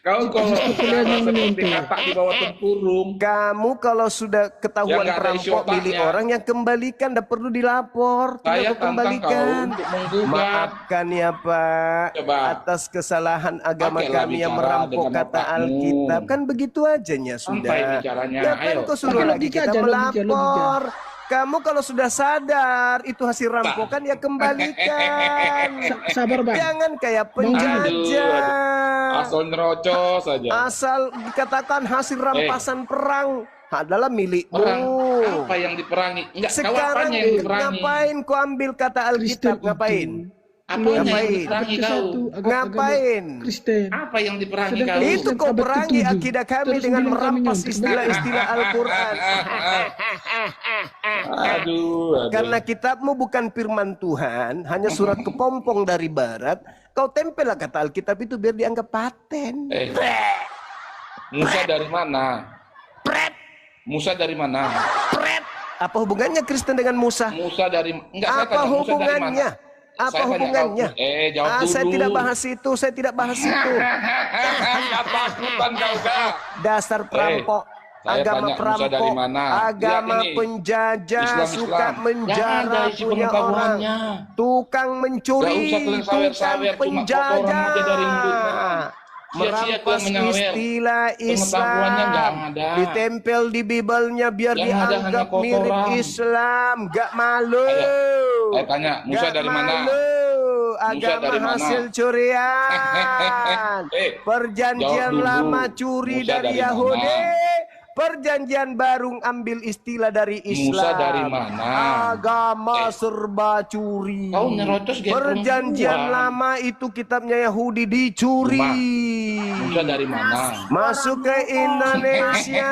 Speaker 10: Kau kalau seperti katak di bawah tempurung.
Speaker 2: Kamu kalau sudah ketahuan
Speaker 10: Yang nggak ada isi
Speaker 2: perampok
Speaker 10: otaknya.
Speaker 2: milik orang yang kembalikan, tidak perlu dilapor,
Speaker 10: Saya
Speaker 2: tinggal kau
Speaker 10: tantang kau
Speaker 2: kembalikan.
Speaker 10: untuk menggugat.
Speaker 2: Maafkan ya Pak
Speaker 10: Coba.
Speaker 2: atas kesalahan agama
Speaker 10: Pakailah
Speaker 2: kami yang
Speaker 10: bicara
Speaker 2: merampok
Speaker 10: dengan
Speaker 2: kata
Speaker 10: otakmu.
Speaker 2: Alkitab. Kan begitu ajanya
Speaker 10: Sampai
Speaker 2: sudah.
Speaker 10: bicaranya,
Speaker 2: Ngapain
Speaker 10: ayo.
Speaker 2: kau suruh
Speaker 5: Pakai
Speaker 2: lagi
Speaker 5: logika
Speaker 2: kita
Speaker 5: aja,
Speaker 2: melapor? Kamu kalau sudah sadar itu hasil rampokan ya kembalikan.
Speaker 5: Sabar, Bang.
Speaker 2: Jangan kayak penjajah.
Speaker 10: Asal nerocos saja.
Speaker 2: Asal dikatakan hasil rampasan perang adalah milikmu.
Speaker 10: Perang. Apa yang diperangi? Enggak, kau
Speaker 2: Sekarang
Speaker 10: apanya yang diperangi?
Speaker 2: ngapain kau ambil kata Alkitab?
Speaker 5: Kristen
Speaker 2: Ngapain?
Speaker 10: Apanya yang
Speaker 2: Ngapain?
Speaker 10: diperangi kau?
Speaker 2: Ngapain?
Speaker 5: Kristen.
Speaker 10: Apa yang diperangi
Speaker 5: Sedangkan
Speaker 10: kau?
Speaker 2: Itu kau
Speaker 5: Abad
Speaker 2: perangi
Speaker 5: ke-7.
Speaker 2: akidah kami
Speaker 5: Terus
Speaker 2: dengan
Speaker 5: bilang kami
Speaker 2: merampas
Speaker 5: nyontek.
Speaker 2: istilah-istilah Al-Quran.
Speaker 10: Aduh.
Speaker 2: Karena kitabmu bukan firman Tuhan, hanya surat kepompong dari barat. Kau tempellah kata Alkitab itu biar dianggap paten.
Speaker 10: Musa dari mana? Musa dari mana?
Speaker 2: Apa hubungannya Kristen dengan Musa?
Speaker 10: Musa dari enggak, saya
Speaker 2: Apa
Speaker 10: tanya, Musa dari
Speaker 2: hubungannya?
Speaker 10: mana?
Speaker 2: Apa
Speaker 10: Saya tanya
Speaker 2: hubungannya?
Speaker 10: kau. Jawab dulu.
Speaker 2: Saya tidak bahas itu, saya tidak bahas itu.
Speaker 10: Enggak takutan kau kah?
Speaker 2: Dasar perampok,
Speaker 10: saya
Speaker 2: agama
Speaker 10: tanya, Musa
Speaker 2: perampok,
Speaker 10: dari mana?
Speaker 2: agama
Speaker 10: Lihat ini.
Speaker 2: penjajah,
Speaker 10: Islam.
Speaker 2: suka
Speaker 10: Jangan
Speaker 2: menjara
Speaker 10: ada isi
Speaker 2: punya orang,
Speaker 10: pengetahuannya.
Speaker 2: tukang
Speaker 10: Gak
Speaker 2: mencuri,
Speaker 10: usah kalian
Speaker 2: tukang
Speaker 10: sawer-sawer, cuma
Speaker 2: penjajah,
Speaker 10: kotoran aja dari mulutnya. Sia-sia kau
Speaker 2: merampas
Speaker 10: menyawer.
Speaker 2: istilah
Speaker 10: Pengetahuannya nggak
Speaker 2: Islam,
Speaker 10: ada.
Speaker 2: ditempel di Bibelnya biar
Speaker 10: Yang ada hanya
Speaker 2: dianggap mirip
Speaker 10: kotoran.
Speaker 2: Islam, gak malu.
Speaker 10: Saya tanya, Musa
Speaker 2: Gak
Speaker 10: dari mana?
Speaker 2: malu. Agama
Speaker 10: dari mana?
Speaker 2: hasil curian. Perjanjian
Speaker 10: Jawab dulu.
Speaker 2: lama curi
Speaker 10: Musa
Speaker 2: dari
Speaker 10: dari
Speaker 2: Yahudi.
Speaker 10: mana?
Speaker 2: Perjanjian baru ambil istilah dari Islam.
Speaker 10: Musa dari mana?
Speaker 2: Agama serba curi.
Speaker 10: Kau nyerocos kayak
Speaker 2: Perjanjian
Speaker 10: perempuan.
Speaker 2: lama itu kitabnya Yahudi dicuri.
Speaker 10: Musa dari mana?
Speaker 2: Masuk ke Indonesia,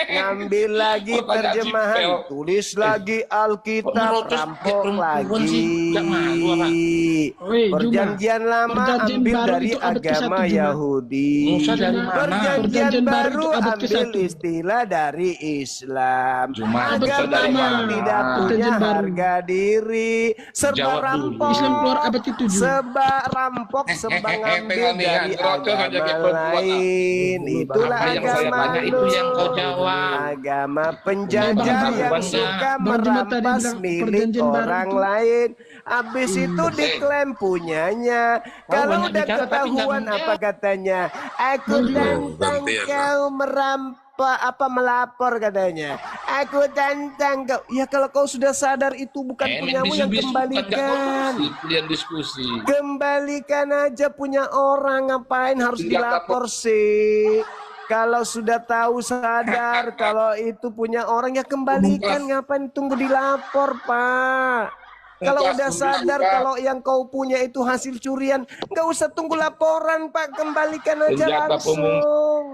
Speaker 2: ngambil lagi
Speaker 10: Pertanyaan
Speaker 2: terjemahan,
Speaker 10: simpel.
Speaker 2: tulis lagi Alkitab,
Speaker 10: nyerocos
Speaker 2: rampok
Speaker 10: kayak perempuan
Speaker 2: lagi.
Speaker 10: sih? Nggak malu apa?
Speaker 5: Woi, Juma.
Speaker 2: Perjanjian lama
Speaker 5: Perjanjian
Speaker 2: ambil
Speaker 5: baru
Speaker 2: dari
Speaker 5: itu abad
Speaker 2: agama
Speaker 5: ke-1, Juma.
Speaker 2: Yahudi.
Speaker 10: Musa dari mana?
Speaker 2: Perjanjian
Speaker 5: Perjanjian baru
Speaker 2: baru
Speaker 5: itu abad
Speaker 2: ambil
Speaker 5: ke-1.
Speaker 2: istilah dari Islam.
Speaker 10: Cuma
Speaker 5: abad
Speaker 10: Musa
Speaker 2: Agama
Speaker 10: dari
Speaker 5: pertama.
Speaker 2: yang
Speaker 10: mana?
Speaker 2: tidak punya
Speaker 5: Perjanjian baru.
Speaker 2: harga diri, serba
Speaker 10: Jawab dulu.
Speaker 2: rampok.
Speaker 5: Islam keluar abad ke-7.
Speaker 2: Serba rampok, serba ngambil
Speaker 10: Tengok nih,
Speaker 2: dari
Speaker 10: nyerocos aja kayak
Speaker 2: agama
Speaker 10: perempuan,
Speaker 2: lain. Itulah
Speaker 10: Apa yang saya
Speaker 2: agama
Speaker 10: tanya itu yang kau jawab.
Speaker 2: Agama
Speaker 5: Bang
Speaker 2: penjajah
Speaker 5: Juma,
Speaker 2: yang
Speaker 10: Bang
Speaker 2: suka
Speaker 5: Bang Juma tadi
Speaker 2: merampas
Speaker 5: bilang
Speaker 2: milik
Speaker 5: perjanjian baru
Speaker 2: orang
Speaker 5: itu.
Speaker 2: lain. Habis itu diklaim punyanya. Kalau
Speaker 10: banyak
Speaker 2: udah
Speaker 10: bicara, tapi nggak
Speaker 2: ketahuan
Speaker 10: menjawab.
Speaker 2: apa katanya? Aku tantang
Speaker 7: gantian,
Speaker 2: kau melapor katanya. Aku tantang kau. Ya kalau kau sudah sadar itu bukan punyamu yang kembalikan.
Speaker 10: Kalian diskusi.
Speaker 2: Kembalikan aja punya orang, ngapain harus
Speaker 10: Tinggal
Speaker 2: dilapor sih? Kalau sudah tahu sadar kalau itu punya orang ya kembalikan, ngapain tunggu dilapor, Pak? Kalau
Speaker 10: Ungkas
Speaker 2: udah
Speaker 10: dulu,
Speaker 2: sadar
Speaker 10: Pak.
Speaker 2: kalau yang kau punya itu hasil curian, nggak usah tunggu laporan, Pak, kembalikan aja
Speaker 10: Senjata
Speaker 2: langsung.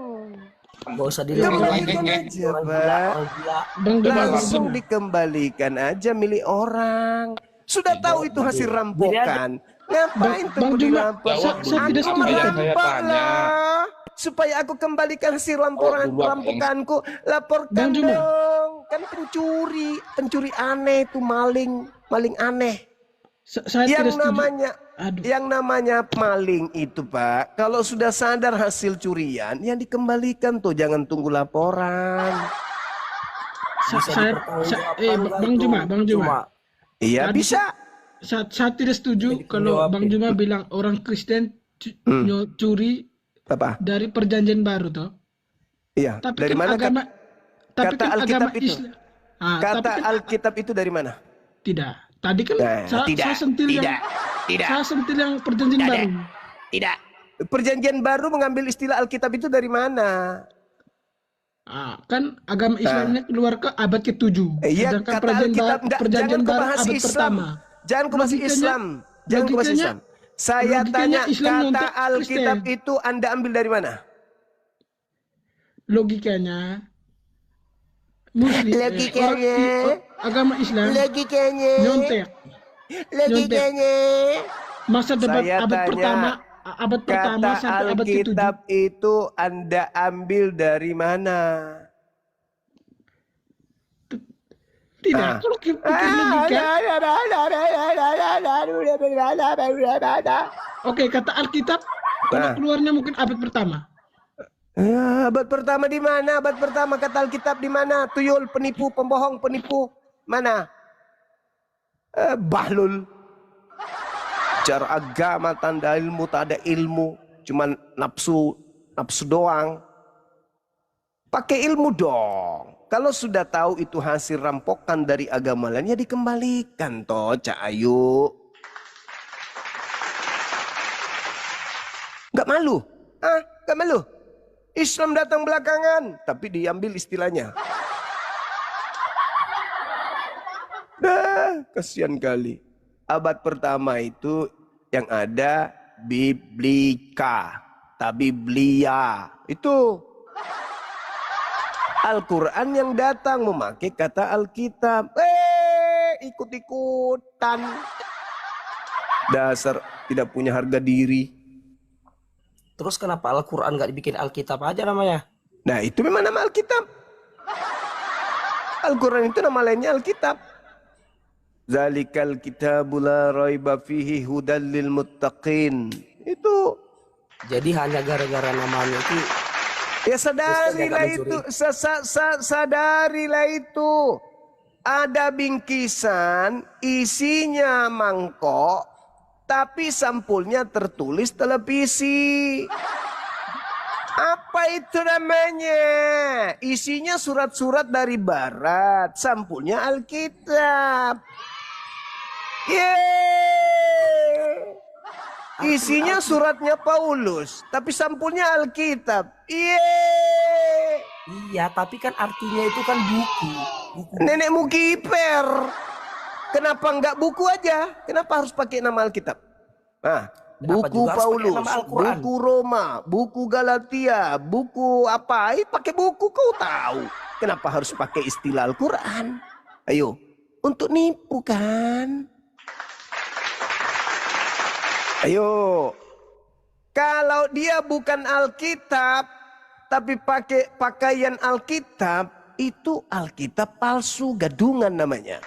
Speaker 11: Nggak usah
Speaker 2: Kembalikan aja, Pak.
Speaker 5: Bang Juma,
Speaker 2: Langsung dikembalikan aja milik orang. Sudah tahu itu hasil rampokan. Ngapain
Speaker 5: Bang
Speaker 2: tunggu
Speaker 5: Juma,
Speaker 2: dilapor?
Speaker 10: Jawab
Speaker 5: saya tidak
Speaker 2: Aku
Speaker 5: setuju.
Speaker 2: merampok
Speaker 10: Tanya.
Speaker 2: lah. Supaya aku kembalikan hasil rampokanku. Laporkan
Speaker 5: Bang Juma.
Speaker 2: dong. Kan pencuri aneh itu maling aneh.
Speaker 5: Saya tidak setuju. Aduh.
Speaker 2: Yang namanya maling itu, Pak, kalau sudah sadar hasil curian, yang dikembalikan tuh, jangan tunggu laporan.
Speaker 5: Bang Juma.
Speaker 2: Iya,
Speaker 5: Tadi
Speaker 2: bisa.
Speaker 5: Saya tidak setuju kalau Bang Juma bilang orang Kristen curi
Speaker 2: Apa?
Speaker 11: dari perjanjian baru toh.
Speaker 2: Iya.
Speaker 11: Tapi
Speaker 2: Dari
Speaker 11: kan
Speaker 2: mana
Speaker 11: agama, tapi
Speaker 2: kata
Speaker 11: kan
Speaker 2: Alkitab
Speaker 11: agama
Speaker 2: itu?
Speaker 11: Islam. Tapi
Speaker 2: Kata
Speaker 11: kan
Speaker 2: Alkitab itu dari mana?
Speaker 11: tidak. Tadi kan saya sentil saya sentil yang perjanjian baru.
Speaker 2: Perjanjian baru mengambil istilah Alkitab itu dari mana?
Speaker 11: Kan agama Islamnya keluar ke abad ke-7.
Speaker 2: Iya,
Speaker 11: Sedangkan
Speaker 2: kata Alkitab.
Speaker 11: perjanjian
Speaker 2: Jangan kau
Speaker 11: baru
Speaker 2: bahas
Speaker 11: abad
Speaker 2: Islam.
Speaker 11: pertama.
Speaker 2: Jangan kau bahas Islam. Jangan kau bahas Islam. Saya tanya,
Speaker 11: Islam
Speaker 2: kata
Speaker 11: nyontek
Speaker 2: Alkitab
Speaker 11: Kristen.
Speaker 2: itu Anda ambil dari mana?
Speaker 11: Logikanya Muslim, agama Islam nyontek. Masa debat
Speaker 2: Saya
Speaker 11: abad
Speaker 2: tanya,
Speaker 11: pertama
Speaker 2: Kata
Speaker 11: sampai abad ke-7.
Speaker 2: Alkitab itu Anda ambil dari mana?
Speaker 11: Tidak, kalau pikir logika. Oke, kata Alkitab kalau keluarnya mungkin abad pertama.
Speaker 2: Abad pertama di mana? Abad pertama kata Alkitab di mana? Tuyul, penipu, pembohong, penipu. Mana? Bahlul. Cara agama, tanda ilmu, tak ada ilmu. Cuman nafsu doang. Pakai ilmu dong. Kalau sudah tahu itu hasil rampokan dari agama lain, ya dikembalikan toh, Cak Ayu. Gak malu? Gak malu? Islam datang belakangan, tapi diambil istilahnya. Kasihan kali. Abad pertama itu yang ada Biblika, tak Biblia. Itu Al-Quran yang datang memakai kata Alkitab. Ikut-ikutan. Dasar tidak punya harga diri.
Speaker 12: Terus kenapa Al-Quran nggak dibikin Alkitab aja namanya?
Speaker 2: Nah itu memang nama Alkitab. Al-Quran itu nama lainnya Alkitab. Zalikal kitabul la raiba fihi hudal lil muttaqin. Itu.
Speaker 12: Jadi hanya gara-gara namanya itu.
Speaker 2: Ya sadarilah itu. Sadarilah itu. Ada bingkisan isinya mangkok. Tapi sampulnya tertulis televisi. Apa itu namanya? Isinya surat-surat dari barat. Sampulnya Alkitab. Isinya suratnya Paulus. Tapi sampulnya Alkitab.
Speaker 12: Iya, tapi kan artinya itu kan buku.
Speaker 2: Nenekmu kiper. Kenapa enggak buku aja? Kenapa harus pakai nama Alkitab? Buku Paulus, buku Roma, buku Galatia, buku apa? Pakai buku kau tahu. Kenapa harus pakai istilah Al-Quran? Ayo, untuk nipu kan? Ayo, kalau dia bukan Alkitab, tapi pakai pakaian Alkitab, itu Alkitab palsu, gadungan namanya.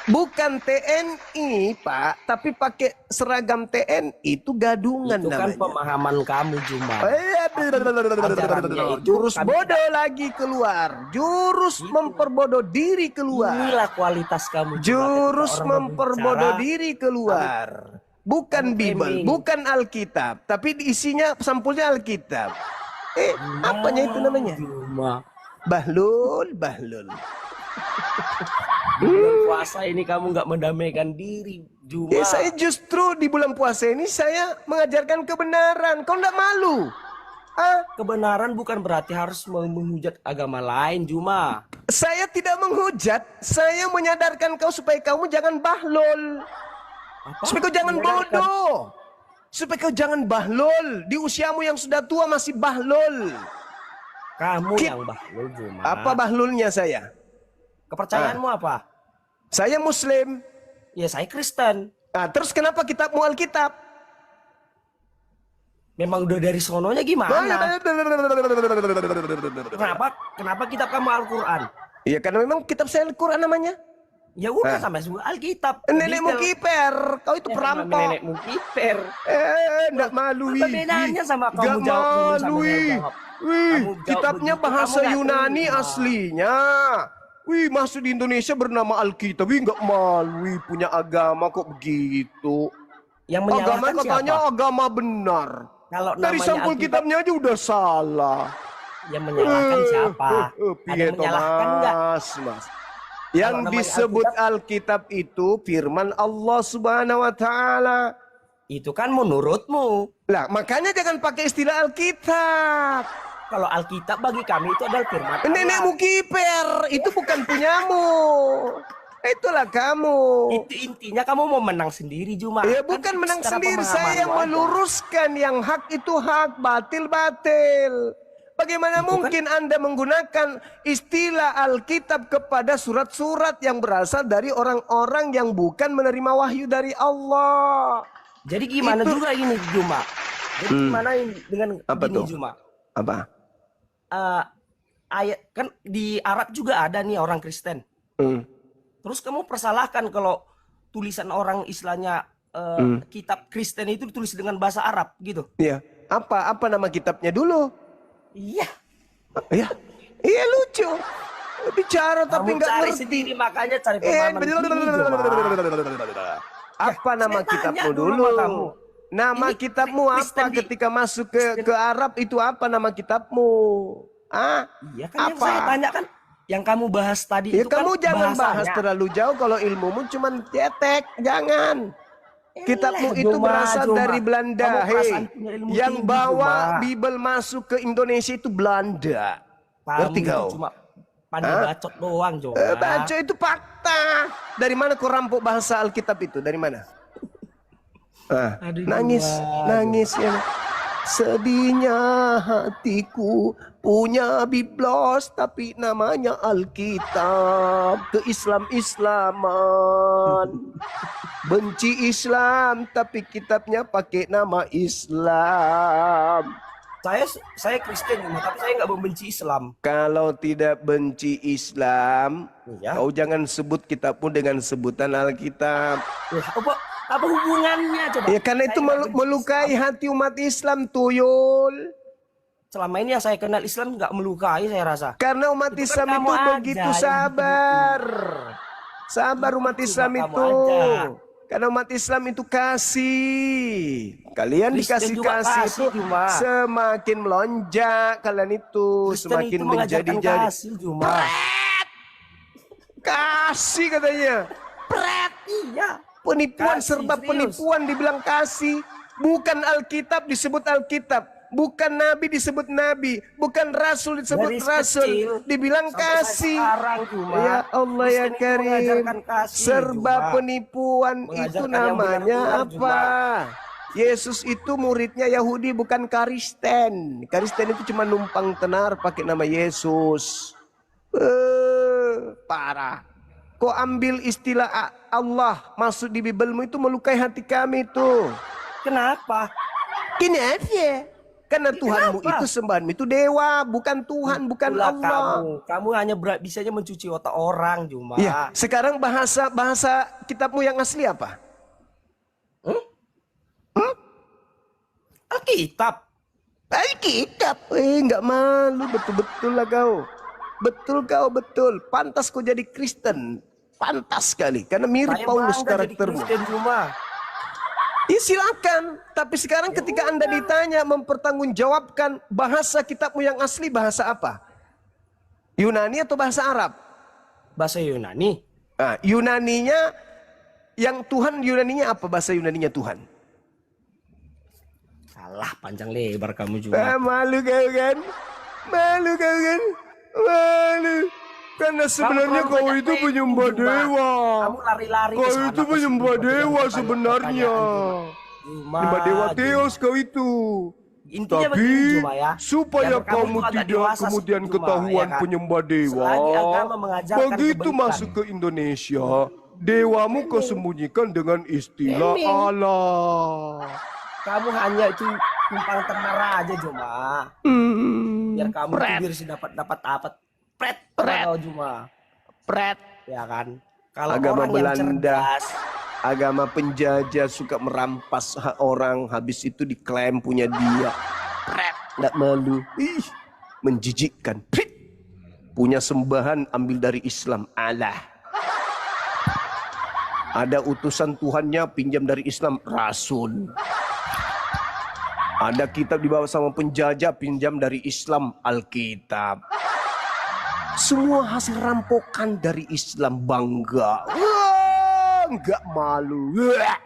Speaker 2: Bukan TNI, Pak, tapi pakai seragam TNI itu gadungan
Speaker 12: itu
Speaker 2: namanya.
Speaker 12: Itu kan pemahaman kamu, Juma.
Speaker 2: Jurus bodoh lagi keluar. Jurus memperbodoh diri keluar.
Speaker 12: Inilah kualitas kamu.
Speaker 2: Jurus memperbodoh diri keluar. Bukan Bible, bukan Alkitab, tapi isinya sampulnya Alkitab. Apanya itu namanya?
Speaker 12: Juma.
Speaker 2: Bahlul.
Speaker 12: Di bulan puasa ini kamu nggak mendamaikan diri, Juma.
Speaker 2: Saya justru di bulan puasa ini saya mengajarkan kebenaran. Kau nggak malu?
Speaker 12: Kebenaran bukan berarti harus menghujat agama lain, Juma.
Speaker 2: Saya tidak menghujat. Saya menyadarkan kau supaya kamu jangan bahlul. Supaya kau jangan bodoh. Supaya kau jangan bahlul. Di usiamu yang sudah tua masih bahlul.
Speaker 12: Kamu yang bahlul, Juma.
Speaker 2: Apa bahlulnya saya?
Speaker 12: Kepercayaanmu apa?
Speaker 2: Saya Muslim.
Speaker 12: Ya, saya Kristen.
Speaker 2: Terus kenapa kitabmu Alkitab?
Speaker 12: Memang udah dari sononya gimana? Kenapa kitab kamu Al-Quran?
Speaker 2: Iya, karena memang kitab saya Al-Quran namanya.
Speaker 12: Ya udah sampai semua Alkitab.
Speaker 2: Nenekmu kiper, kau itu perampok.
Speaker 12: Nenekmu kiper.
Speaker 2: Enggak malu.
Speaker 12: Apa bedanya sama kamu jawab?
Speaker 2: Kitabnya bahasa Yunani aslinya. Masuk di Indonesia bernama Alkitab. Nggak malu, punya agama kok begitu.
Speaker 12: Yang
Speaker 2: agama katanya
Speaker 12: siapa?
Speaker 2: Agama benar.
Speaker 12: Kalau
Speaker 2: Dari
Speaker 12: namanya
Speaker 2: sampul
Speaker 12: Alkitab,
Speaker 2: kitabnya aja udah salah.
Speaker 12: yang menyalahkan siapa? Ada
Speaker 2: Piye
Speaker 12: yang
Speaker 2: toh,
Speaker 12: menyalahkan nggak?
Speaker 2: Mas? Yang
Speaker 12: namanya
Speaker 2: disebut Alkitab itu firman Allah Subhanahu wa taala.
Speaker 12: Itu kan menurutmu.
Speaker 2: Lah, makanya jangan pakai istilah Alkitab.
Speaker 12: Kalau Alkitab bagi kami itu adalah firman Allah.
Speaker 2: Nenekmu kiper, itu bukan punyamu. Itulah kamu.
Speaker 12: Itu intinya kamu mau menang sendiri, Juma.
Speaker 2: Ya
Speaker 12: Kan
Speaker 2: bukan
Speaker 12: itu
Speaker 2: menang
Speaker 12: secara
Speaker 2: sendiri,
Speaker 12: pemahaman
Speaker 2: saya yang
Speaker 12: lu aja.
Speaker 2: meluruskan yang hak itu hak, batil. Bagaimana mungkin Anda menggunakan istilah Alkitab kepada surat-surat yang berasal dari orang-orang yang bukan menerima wahyu dari Allah?
Speaker 12: Jadi gimana
Speaker 2: Itu-
Speaker 12: juga ini, Juma? Jadi gimana dengan
Speaker 2: Apa
Speaker 12: gini,
Speaker 2: tuh?
Speaker 12: Juma?
Speaker 2: Apa?
Speaker 12: Ayat kan di Arab juga ada nih orang Kristen. Terus kamu persalahkan kalau tulisan orang istilahnya kitab Kristen itu ditulis dengan bahasa Arab gitu.
Speaker 2: Iya. Apa nama kitabnya dulu?
Speaker 12: Iya.
Speaker 2: Iya. Iya lucu. Bicara tapi
Speaker 12: Kamu
Speaker 2: nggak
Speaker 12: cari
Speaker 2: ngerti.
Speaker 12: sendiri, makanya cari pemahaman gini, Juma.
Speaker 2: Apa nama
Speaker 12: saya
Speaker 2: kitabmu
Speaker 12: tanya dulu
Speaker 2: dulu?
Speaker 12: sama kamu.
Speaker 2: Nama
Speaker 12: Ini
Speaker 2: kitabmu
Speaker 12: Kristen
Speaker 2: apa
Speaker 12: di-
Speaker 2: ketika masuk ke Arab itu apa nama kitabmu? Ah?
Speaker 12: Iya kan yang
Speaker 2: Apa?
Speaker 12: saya tanya kan, yang kamu bahas tadi
Speaker 2: Ya
Speaker 12: itu kan
Speaker 2: kamu jangan bahas
Speaker 12: bahasanya.
Speaker 2: terlalu jauh kalau ilmumu cuma cetek, jangan. Kitabmu itu
Speaker 12: Juma,
Speaker 2: berasal
Speaker 12: Juma.
Speaker 2: dari Belanda,
Speaker 12: Kamu
Speaker 2: hei.
Speaker 12: perasaan punya ilmu
Speaker 2: Yang
Speaker 12: tinggi,
Speaker 2: bawa
Speaker 12: Juma.
Speaker 2: Bible masuk ke Indonesia itu Belanda. Ngerti
Speaker 12: Kamu
Speaker 2: kau?
Speaker 12: cuma pandai
Speaker 2: Hah?
Speaker 12: bacot doang, Joma.
Speaker 2: Baca itu fakta. Dari mana kau rampok bahasa Alkitab itu? Dari mana?
Speaker 12: Aduh,
Speaker 2: Nangis ya. Sedihnya hatiku punya biblos tapi namanya Alkitab. Islam-Islaman. Benci Islam tapi kitabnya pakai nama Islam.
Speaker 12: Saya Kristen, Joma, tapi saya nggak membenci Islam.
Speaker 2: Kalau tidak benci Islam,
Speaker 12: Iya.
Speaker 2: kau jangan sebut kitabmu dengan sebutan Alkitab.
Speaker 12: Lah, apa hubungannya coba?
Speaker 2: Ya karena itu
Speaker 12: Saya nggak benci
Speaker 2: melukai
Speaker 12: Islam.
Speaker 2: hati umat Islam, tuyul.
Speaker 12: Selama ini yang saya kenal Islam nggak melukai, saya rasa.
Speaker 2: Karena umat
Speaker 12: Itu kan
Speaker 2: Islam
Speaker 12: kamu
Speaker 2: itu
Speaker 12: aja
Speaker 2: begitu
Speaker 12: yang
Speaker 2: sabar. Sabar umat
Speaker 12: Cuma
Speaker 2: Islam
Speaker 12: kamu
Speaker 2: itu.
Speaker 12: aja.
Speaker 2: Karena umat Islam itu kasih. Kalian
Speaker 12: Kristen
Speaker 2: dikasih
Speaker 12: juga
Speaker 2: kasih
Speaker 12: kasih,
Speaker 2: itu
Speaker 12: Juma.
Speaker 2: semakin melonjak kalian itu,
Speaker 12: Kristen
Speaker 2: semakin
Speaker 12: itu mengajarkan
Speaker 2: menjadi-jadi.
Speaker 12: kasih, Juma.
Speaker 2: Kasih katanya.
Speaker 12: Iya.
Speaker 2: Penipuan
Speaker 12: Kasih,
Speaker 2: serba
Speaker 12: serius.
Speaker 2: penipuan dibilang kasih. Bukan Alkitab disebut Alkitab. Bukan Nabi disebut Nabi. Bukan Rasul disebut
Speaker 12: Dari
Speaker 2: Rasul.
Speaker 12: kecil
Speaker 2: Dibilang
Speaker 12: sampai
Speaker 2: kasih.
Speaker 12: sekarang, Juma.
Speaker 2: Ya Allah ya
Speaker 12: Kristen itu
Speaker 2: Karim.
Speaker 12: mengajarkan kasih,
Speaker 2: Serba
Speaker 12: Juma.
Speaker 2: penipuan itu
Speaker 12: Mengajarkan yang
Speaker 2: namanya
Speaker 12: benar-benar,
Speaker 2: apa? Yesus itu muridnya Yahudi bukan Kristen. Kristen itu cuma numpang tenar pakai nama Yesus. Parah. Kau ambil istilah Allah masuk di Bibelmu itu melukai hati kami tuh.
Speaker 12: Kenapa?
Speaker 2: Kenapa? Karena Tuhanmu
Speaker 12: Kenapa?
Speaker 2: itu sembahanmu itu dewa, bukan Tuhan, bukan
Speaker 12: Itulah
Speaker 2: Allah.
Speaker 12: Kamu hanya bisanya mencuci otak orang, Juma.
Speaker 2: Ya, sekarang bahasa kitabmu yang asli apa?
Speaker 12: Alkitab.
Speaker 2: Alkitab. Nggak malu, betul-betul lah kau. Betul kau, betul. Pantas kau jadi Kristen. Pantas sekali. Karena mirip
Speaker 12: Saya
Speaker 2: Paulus
Speaker 12: bangga jadi
Speaker 2: karaktermu.
Speaker 12: Kristen, Juma.
Speaker 2: Ya silakan. Tapi sekarang ketika Anda ditanya mempertanggungjawabkan bahasa kitabmu yang asli, bahasa apa? Yunani atau bahasa Arab?
Speaker 12: Bahasa Yunani.
Speaker 2: Nah, Yunaninya, yang Tuhan Yunaninya apa bahasa Yunaninya Tuhan?
Speaker 12: Salah panjang lebar kamu, Juma.
Speaker 2: Malu kau kan? Malu kau kan? Malu. Karena sebenarnya
Speaker 12: Kamu
Speaker 2: kau
Speaker 12: banyak
Speaker 2: itu
Speaker 12: main,
Speaker 2: penyembah
Speaker 12: Juma.
Speaker 2: dewa.
Speaker 12: Kamu lari-lari ke
Speaker 2: Kau
Speaker 12: sana,
Speaker 2: itu
Speaker 12: ke
Speaker 2: penyembah
Speaker 12: sini,
Speaker 2: dewa
Speaker 12: bertanya
Speaker 2: sebenarnya.
Speaker 12: pertanyaan, Juma.
Speaker 2: Penyembah dewa
Speaker 12: Juma.
Speaker 2: Theos kau itu.
Speaker 12: Intinya
Speaker 2: Tapi
Speaker 12: begini, Juma, ya.
Speaker 2: supaya
Speaker 12: Biar kamu
Speaker 2: kamu
Speaker 12: tuh agak
Speaker 2: tidak
Speaker 12: dewasa
Speaker 2: kemudian
Speaker 12: sedikit, Juma,
Speaker 2: ketahuan
Speaker 12: ya kan?
Speaker 2: penyembah dewa.
Speaker 12: Selagi agama mengajarkan
Speaker 2: Begitu
Speaker 12: kebaikan.
Speaker 2: masuk ke Indonesia, dewamu kau sembunyikan dengan istilah
Speaker 12: Memang.
Speaker 2: Allah.
Speaker 12: Kamu hanya itu numpang tenar aja, Juma. Biar kamu tuh biar sih dapat pret kau, Juma.
Speaker 2: Pret.
Speaker 12: Ya kan? Kalau
Speaker 2: Agama
Speaker 12: orang yang
Speaker 2: Belanda,
Speaker 12: cerdas,
Speaker 2: agama penjajah suka merampas hak orang, habis itu diklaim punya dia. Nggak malu. Ih, menjijikkan. Prit. Punya sembahan ambil dari Islam. Allah. Ada utusan Tuhannya pinjam dari Islam. Rasul. Ada kitab dibawa sama penjajah, pinjam dari Islam, Alkitab. Semua hasil rampokan dari Islam, bangga. Wah, nggak malu. Wah.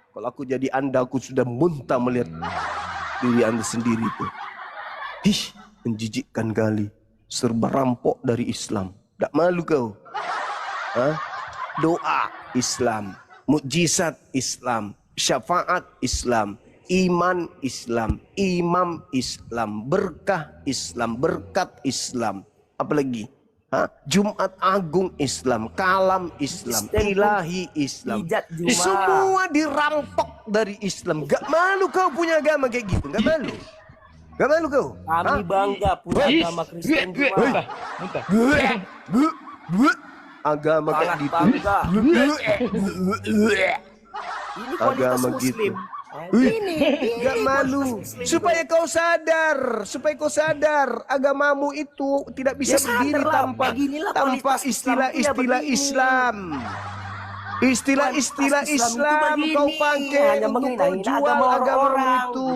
Speaker 2: Kalau aku jadi Anda, aku sudah muntah melihat diri Anda sendiri tuh. Ih, menjijikkan kali. Serba rampok dari Islam. Nggak malu kau? Hah? Doa Islam, mukjizat Islam, syafaat Islam, iman Islam, imam Islam, berkah Islam, berkat Islam, apalagi Jumat Agung Islam, kalam Islam, ilahi Islam, semua dirampok dari Islam. Gak malu kau punya agama kayak gitu? Gak malu? Gak malu kau?
Speaker 12: Kami bangga punya agama Kristen juga.
Speaker 2: Agama kayak gitu.
Speaker 12: Ini kualitas Muslim.
Speaker 2: Ini gak malu. Supaya kau sadar, agamamu itu tidak bisa berdiri tanpa istilah-istilah Islam. Istilah-istilah Islam kau pakai untuk kau jual agamamu itu.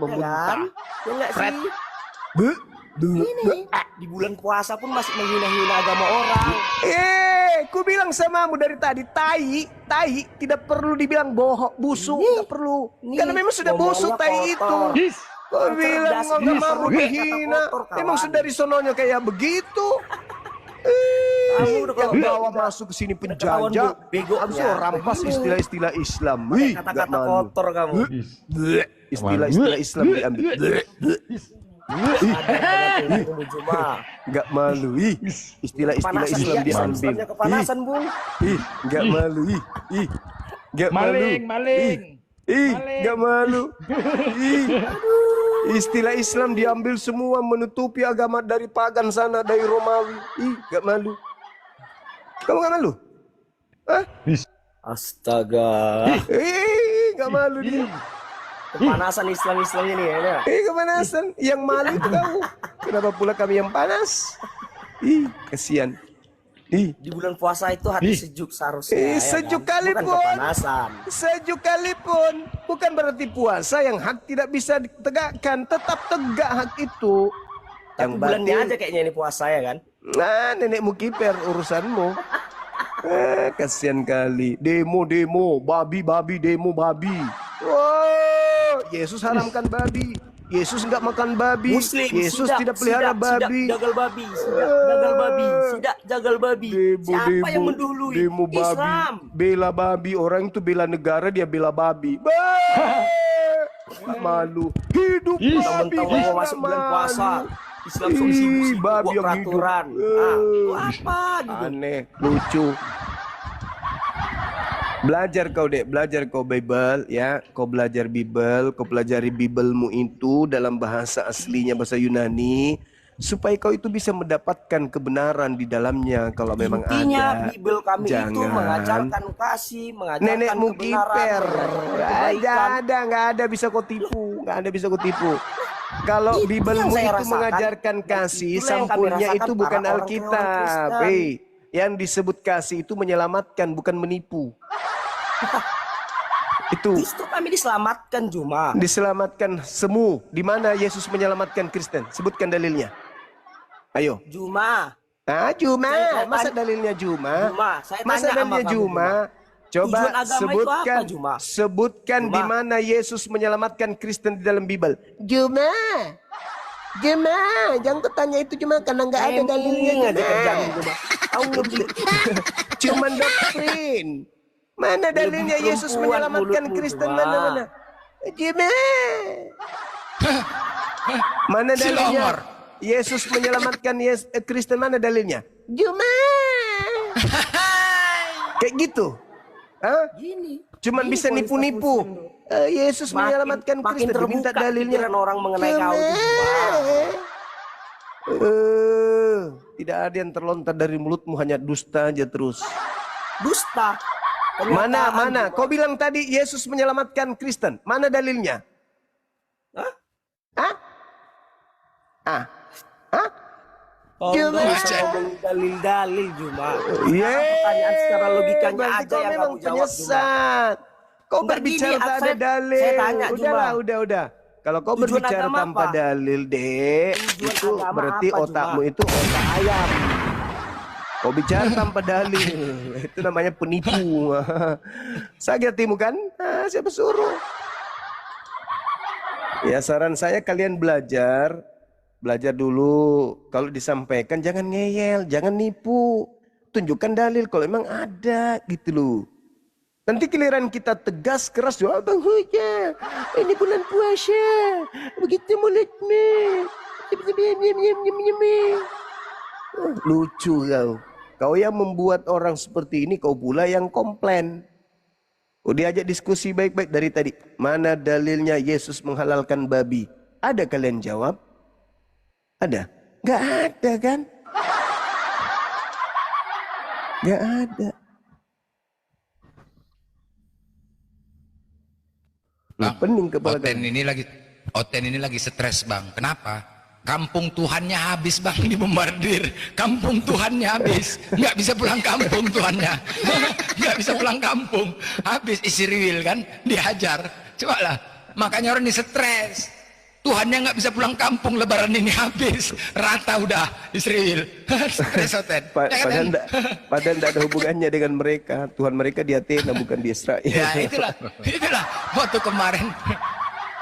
Speaker 2: Memuntah.
Speaker 12: Ini di bulan puasa pun masih menghina-hina agama orang.
Speaker 2: Ku bilang samamu dari tadi, tai tidak perlu dibilang bohong, busuk, tidak perlu. Karena memang sudah busuk tai itu. Kau bilang agamamu dihina, memang sudah di sononya kayak begitu. Yang bawa masuk ke sini penjajah, habis rampas istilah-istilah Islam.
Speaker 12: Kata-kata kotor kamu.
Speaker 2: Istilah-istilah Islam diambil. Nggak malu, istilah-istilah Islam diambil.
Speaker 12: Kepanasan, Bung.
Speaker 2: Nggak malu, nggak malu. Nggak malu. Istilah Islam diambil semua, menutupi agama dari pagan sana, dari Romawi. Nggak malu. Kamu nggak malu? Hah?
Speaker 12: Astaga.
Speaker 2: Nggak malu dia.
Speaker 12: Kepanasan Islam ini ya.
Speaker 2: Kepanasan. Yang malu itu kamu. Kenapa pula kami yang panas? Kasihan.
Speaker 12: Di bulan puasa itu hati sejuk seharusnya.
Speaker 2: Sejuk
Speaker 12: kan?
Speaker 2: kalipun.
Speaker 12: Bukan kepanasan.
Speaker 2: Sejuk kalipun. Bukan berarti puasa yang hak tidak bisa ditegakkan. Tetap tegak hak itu.
Speaker 12: Yang bulannya aja kayaknya ini puasa ya kan?
Speaker 2: Nah, nenekmu kiper urusanmu. Kasihan kali. Demo, babi, demo babi. Wow, Yesus haramkan babi. Yesus enggak makan babi.
Speaker 12: Muslim,
Speaker 2: Yesus tidak pelihara babi.
Speaker 12: Jagal babi. Sidak jagal babi. Siapa yang mendului?
Speaker 2: Demo babi.
Speaker 12: Islam.
Speaker 2: Bela babi. Orang itu bela negara, dia bela babi. Malu. Hidup babi.
Speaker 12: Mentang-mentang mau masuk bulan puasa. Islam solusi
Speaker 2: babi yang
Speaker 12: peraturan.
Speaker 2: hidup.
Speaker 12: Apa gitu?
Speaker 2: Aneh, lucu. Belajar kau dek, belajar kau Bible ya. Kau belajar Bible, kau pelajari Biblemu itu dalam bahasa aslinya, bahasa Yunani, supaya kau itu bisa mendapatkan kebenaran di dalamnya. Kalau memang
Speaker 12: intinya
Speaker 2: ada,
Speaker 12: Bible kami itu mengajarkan kasih, mengajarkan
Speaker 2: nenekmu kiper.
Speaker 12: kebenaran,
Speaker 2: Nggak ada bisa kau tipu, nggak ada bisa kau tipu. Kalau Biblemu itu mengajarkan kasih, sampulnya itu bukan Alkitab. Yang disebut kasih itu menyelamatkan, bukan menipu. Itu.
Speaker 12: Justru kami diselamatkan Juma.
Speaker 2: Diselamatkan semu. Di mana Yesus menyelamatkan Kristen? Sebutkan dalilnya. Ayo.
Speaker 12: Juma.
Speaker 2: Juma. Masa dalilnya Juma? Masa dalilnya Juma? Coba sebutkan di mana Yesus menyelamatkan Kristen di dalam Bible. Juma. Jangan kau tanya itu Juma karena nggak ada dalilnya. Cuman doktrin. Mana dalilnya Yesus menyelamatkan Kristen? Mana? Juma. Mana dalilnya Yesus menyelamatkan Kristen? Mana dalilnya? Juma. Kayak gitu.
Speaker 12: Gini.
Speaker 2: Cuman bisa nipu-nipu. Yesus menyelamatkan Kristen. Diminta dalilnya.
Speaker 12: Orang mengenai kau
Speaker 2: tidak ada yang terlontar dari mulutmu, hanya dusta aja terus.
Speaker 12: Dusta.
Speaker 2: Mana? Kau bilang tadi Yesus menyelamatkan Kristen. Mana dalilnya?
Speaker 12: Cuma dalil-dalil Juma. Pertanyaan secara logikanya aja yang kamu jawab Juma.
Speaker 2: Kau berbicara tak ada dalil.
Speaker 12: Saya tanya
Speaker 2: Udah. Kalau kau
Speaker 12: Tujuan
Speaker 2: berbicara
Speaker 12: agama
Speaker 2: tanpa
Speaker 12: apa?
Speaker 2: dalil, Dek,
Speaker 12: Tujuan
Speaker 2: itu
Speaker 12: agama
Speaker 2: berarti
Speaker 12: apa,
Speaker 2: otakmu
Speaker 12: Juma?
Speaker 2: itu otak ayam. Kau bicara tanpa dalil, itu namanya penipu. Sakit hatimu kan? Siapa suruh? Ya saran saya kalian belajar dulu. Kalau disampaikan jangan ngeyel, jangan nipu. Tunjukkan dalil kalau emang ada gitu loh. Nanti giliran kita tegas keras doa Bang Huja. Ini bulan puasa. Begitu mulutmu. Lucu kau. Kau yang membuat orang seperti ini, kau pula yang komplain. Oh, diajak diskusi baik-baik dari tadi. Mana dalilnya Yesus menghalalkan babi? Ada kalian jawab? Ada? Gak ada kan? Gak ada.
Speaker 13: Bang,
Speaker 2: Pening kepala
Speaker 13: Oten ini lagi stres bang. Kenapa? Kampung Tuhannya habis bang, ini bombardir. Kampung Tuhannya habis, nggak bisa pulang kampung Tuhannya, nggak bisa pulang kampung. Habis Israel kan, dihajar. Coba lah, makanya orang ini stres. Tuhannya nggak bisa pulang kampung, Lebaran ini habis, rata udah Israel. Stres Oten.
Speaker 2: Padahal tidak ada hubungannya dengan mereka. Tuhan mereka di Athena bukan di Israel.
Speaker 13: Ya itulah.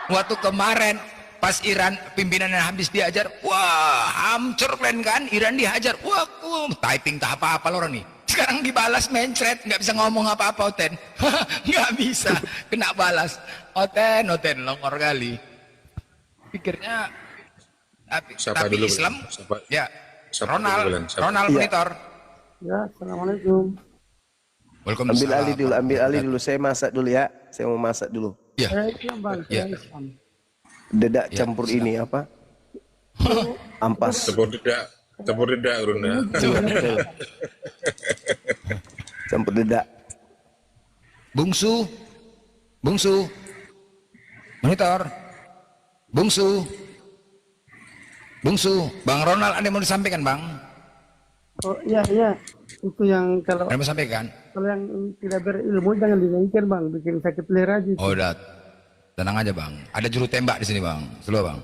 Speaker 13: Waktu kemarin pas Iran pimpinannya habis diajar, wah hancur kalian kan, Iran dihajar, wah typing tak apa-apa orang nih. Sekarang dibalas mencret, nggak bisa ngomong apa-apa Oten, nggak bisa, kena balas. Oten longor kali. Pikirnya
Speaker 7: Siapa
Speaker 13: tapi
Speaker 7: dulu?
Speaker 13: Islam,
Speaker 7: Siapa?
Speaker 13: ya
Speaker 7: Siapa dulu, Bulan? Siapa?
Speaker 13: Ronald Monitor.
Speaker 5: Ya, assalamualaikum.
Speaker 13: Waalaikumsalam.
Speaker 2: Ambil alih dulu. Saya masak dulu ya. Saya mau masak dulu.
Speaker 13: Ya.
Speaker 5: Islam bang,
Speaker 13: Ya.
Speaker 5: Islam.
Speaker 2: Dedak campur ini apa? Ampas.
Speaker 7: Tepur dedak Runa.
Speaker 2: Campur dedak.
Speaker 13: Bungsu, Monitor, Bungsu, Bang Ronald ada yang mau disampaikan bang?
Speaker 5: Oh iya, itu yang kalau
Speaker 13: Ada yang mau sampaikan?
Speaker 5: yang tidak berilmu jangan dinyanyikan bang, bikin sakit leher aja.
Speaker 13: Oh udah, tenang aja bang. Ada juru tembak di sini bang, slow bang.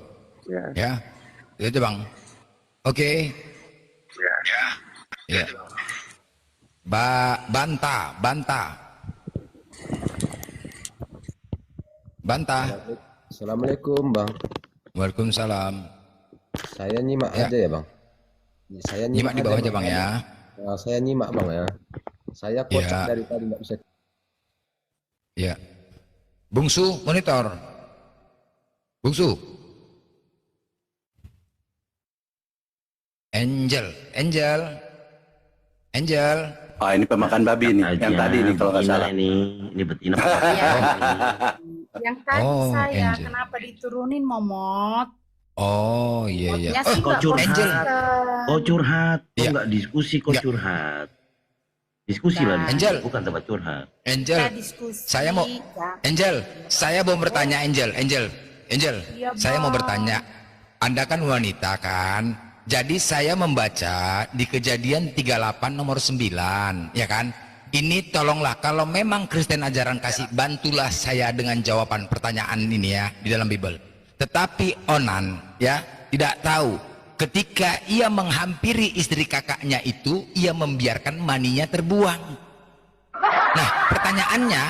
Speaker 13: Ya, itu aja bang. Oke. Ya. Bantah.
Speaker 6: Assalamualaikum bang.
Speaker 13: Waalaikumsalam.
Speaker 6: Saya nyimak aja ya bang. Saya
Speaker 13: Nyimak di bawah aja bang ya.
Speaker 6: Nah, saya nyimak bang ya. Saya kocak dari tadi nggak bisa.
Speaker 13: Ya. Bungsu, Monitor. Bungsu. Angel.
Speaker 9: Ah, ini pemakan babi nih. Yang tadi nih kalau nggak salah.
Speaker 3: Ini betina.
Speaker 8: Yang tadi saya
Speaker 13: Angel.
Speaker 8: kenapa diturunin Momot?
Speaker 13: Oh iya.
Speaker 8: Ya sih
Speaker 3: Kau
Speaker 8: nggak
Speaker 3: curhat.
Speaker 8: konsisten.
Speaker 3: Kau curhat. Kau
Speaker 13: Iya.
Speaker 3: nggak diskusi, kau
Speaker 13: Nggak.
Speaker 3: curhat. Diskusi lah.
Speaker 13: Angel.
Speaker 3: Bukan tempat curhat.
Speaker 13: Angel.
Speaker 8: Kita diskusi.
Speaker 13: Saya mau
Speaker 8: ya.
Speaker 13: Angel, saya mau bertanya Angel.
Speaker 8: Iya,
Speaker 13: Saya mau
Speaker 8: Bang.
Speaker 13: bertanya. Anda kan wanita kan? Jadi saya membaca di Kejadian 38 nomor 9, ya kan? Ini tolonglah kalau memang Kristen ajaran kasih, bantulah saya dengan jawaban pertanyaan ini ya di dalam Bible. Tetapi Onan ya tidak tahu ketika ia menghampiri istri kakaknya itu, ia membiarkan maninya terbuang. Nah, pertanyaannya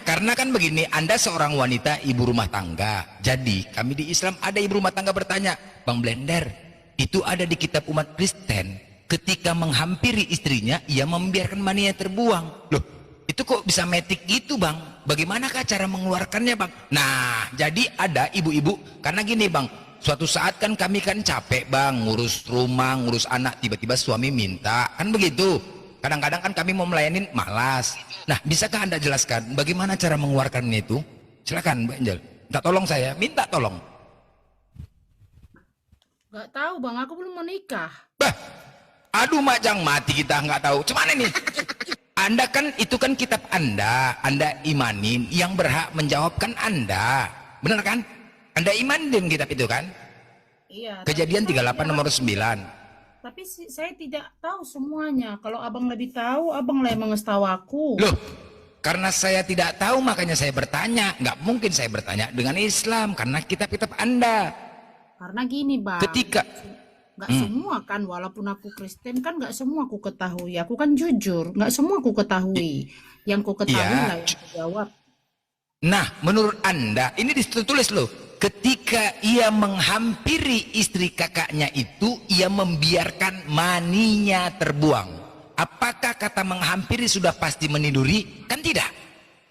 Speaker 13: karena kan begini, Anda seorang wanita ibu rumah tangga. Jadi kami di Islam ada ibu rumah tangga bertanya, Bang Blender, itu ada di kitab umat Kristen, ketika menghampiri istrinya ia membiarkan maninya terbuang. Loh, itu kok bisa metik gitu bang? Bagaimanakah cara mengeluarkannya bang? Nah, jadi ada ibu-ibu, karena gini bang, suatu saat kan kami kan capek bang, ngurus rumah, ngurus anak, tiba-tiba suami minta, kan begitu. Kadang-kadang kan kami mau melayanin malas. Nah, bisakah Anda jelaskan bagaimana cara mengeluarkannya itu? Silakan Mbak Angel. Minta tolong saya, minta tolong.
Speaker 11: Gak tahu bang, aku belum menikah.
Speaker 13: Bah, aduh majang mati kita nggak tahu. Cuman ini, Anda kan itu kan kitab Anda imanin, yang berhak menjawabkan Anda, benar kan? Anda imanin kitab itu kan?
Speaker 11: Iya.
Speaker 13: Kejadian 38 nomor 9.
Speaker 11: Tapi saya tidak tahu semuanya. Kalau abang lebih tahu, abang lah yang mengasih tahu aku.
Speaker 13: Loh, Karena saya tidak tahu makanya saya bertanya. Nggak mungkin saya bertanya dengan Islam karena kitab-kitab Anda.
Speaker 14: Karena gini bang,
Speaker 13: Ketika
Speaker 14: nggak semua kan, walaupun aku Kristen kan nggak semua aku ketahui. Aku kan jujur, nggak semua aku ketahui. Yang ku ketahui
Speaker 13: Iya.
Speaker 14: lah yang aku jawab.
Speaker 13: Nah, menurut Anda, ini ditulis loh, ketika ia menghampiri istri kakaknya itu, ia membiarkan maninya terbuang. Apakah kata menghampiri sudah pasti meniduri? Kan tidak.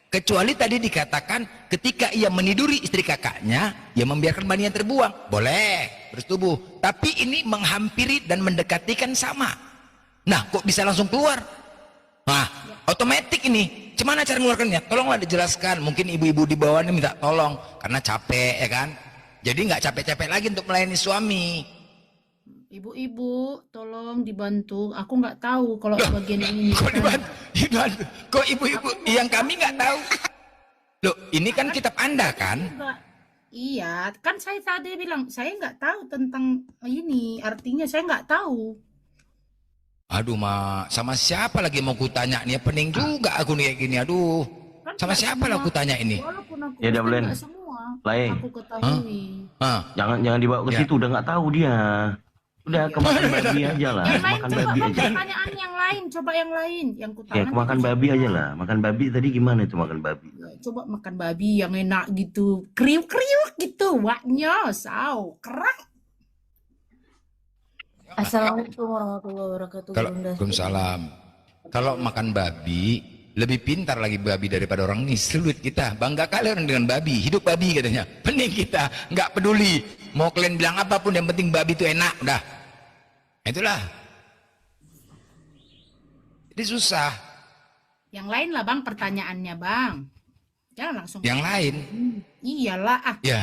Speaker 13: Kecuali tadi dikatakan ketika ia meniduri istri kakaknya, ia membiarkan maninya terbuang. Boleh, bersetubuh. Tapi ini menghampiri dan mendekati kan sama. Nah, kok bisa langsung keluar? Nah, otomatis ini. Gimana cara mengeluarkannya? Tolonglah dijelaskan. Mungkin ibu-ibu di bawah ini minta tolong karena capek ya kan. Jadi nggak capek-capek lagi untuk melayani suami.
Speaker 14: Ibu-ibu, tolong dibantu. Aku nggak tahu kalau bagian ini.
Speaker 13: Kok dibantu? Kok ibu-ibu yang kami nggak tahu? Loh, ini kan kitab Anda kan?
Speaker 14: Iya, kan saya tadi bilang saya nggak tahu tentang ini. Artinya saya nggak tahu.
Speaker 13: Aduh, Mak, sama siapa lagi mau kutanya nih? Pening juga aku nih kayak gini. Aduh, sama siapa lah aku tanya ini?
Speaker 14: Walaupun aku
Speaker 3: Ya udah,
Speaker 14: Kristen,
Speaker 3: Blen.
Speaker 14: nggak semua
Speaker 3: Lai.
Speaker 14: aku ketahui.
Speaker 3: Jangan dibawa ke
Speaker 13: Ya.
Speaker 3: situ, udah nggak tahu dia. Udah ke makan babi aja lah,
Speaker 14: Yang lain
Speaker 3: makan
Speaker 14: coba
Speaker 3: babi
Speaker 14: bang,
Speaker 3: aja.
Speaker 14: pertanyaan yang lain, coba yang lain, yang
Speaker 3: Ya,
Speaker 14: kutanya.
Speaker 3: ke makan babi aja lah. Makan babi tadi gimana itu makan babi?
Speaker 14: Coba makan babi yang enak gitu, kriuk-kriuk gitu, waknya, kerak.
Speaker 8: Assalamualaikum warahmatullahi wabarakatuh.
Speaker 13: Kalau
Speaker 8: Bunda.
Speaker 13: Waalaikumsalam. Kalau makan babi, lebih pintar lagi babi daripada orang ini. Sulit kita, bangga kali orang dengan babi, hidup babi katanya. Pening kita, nggak peduli. Mau kalian bilang apapun, yang penting babi itu enak, udah. Itulah. Jadi susah.
Speaker 14: Yang lain lah bang, pertanyaannya bang. Jangan langsung.
Speaker 13: Yang lain,
Speaker 14: Iyalah ah.
Speaker 13: ya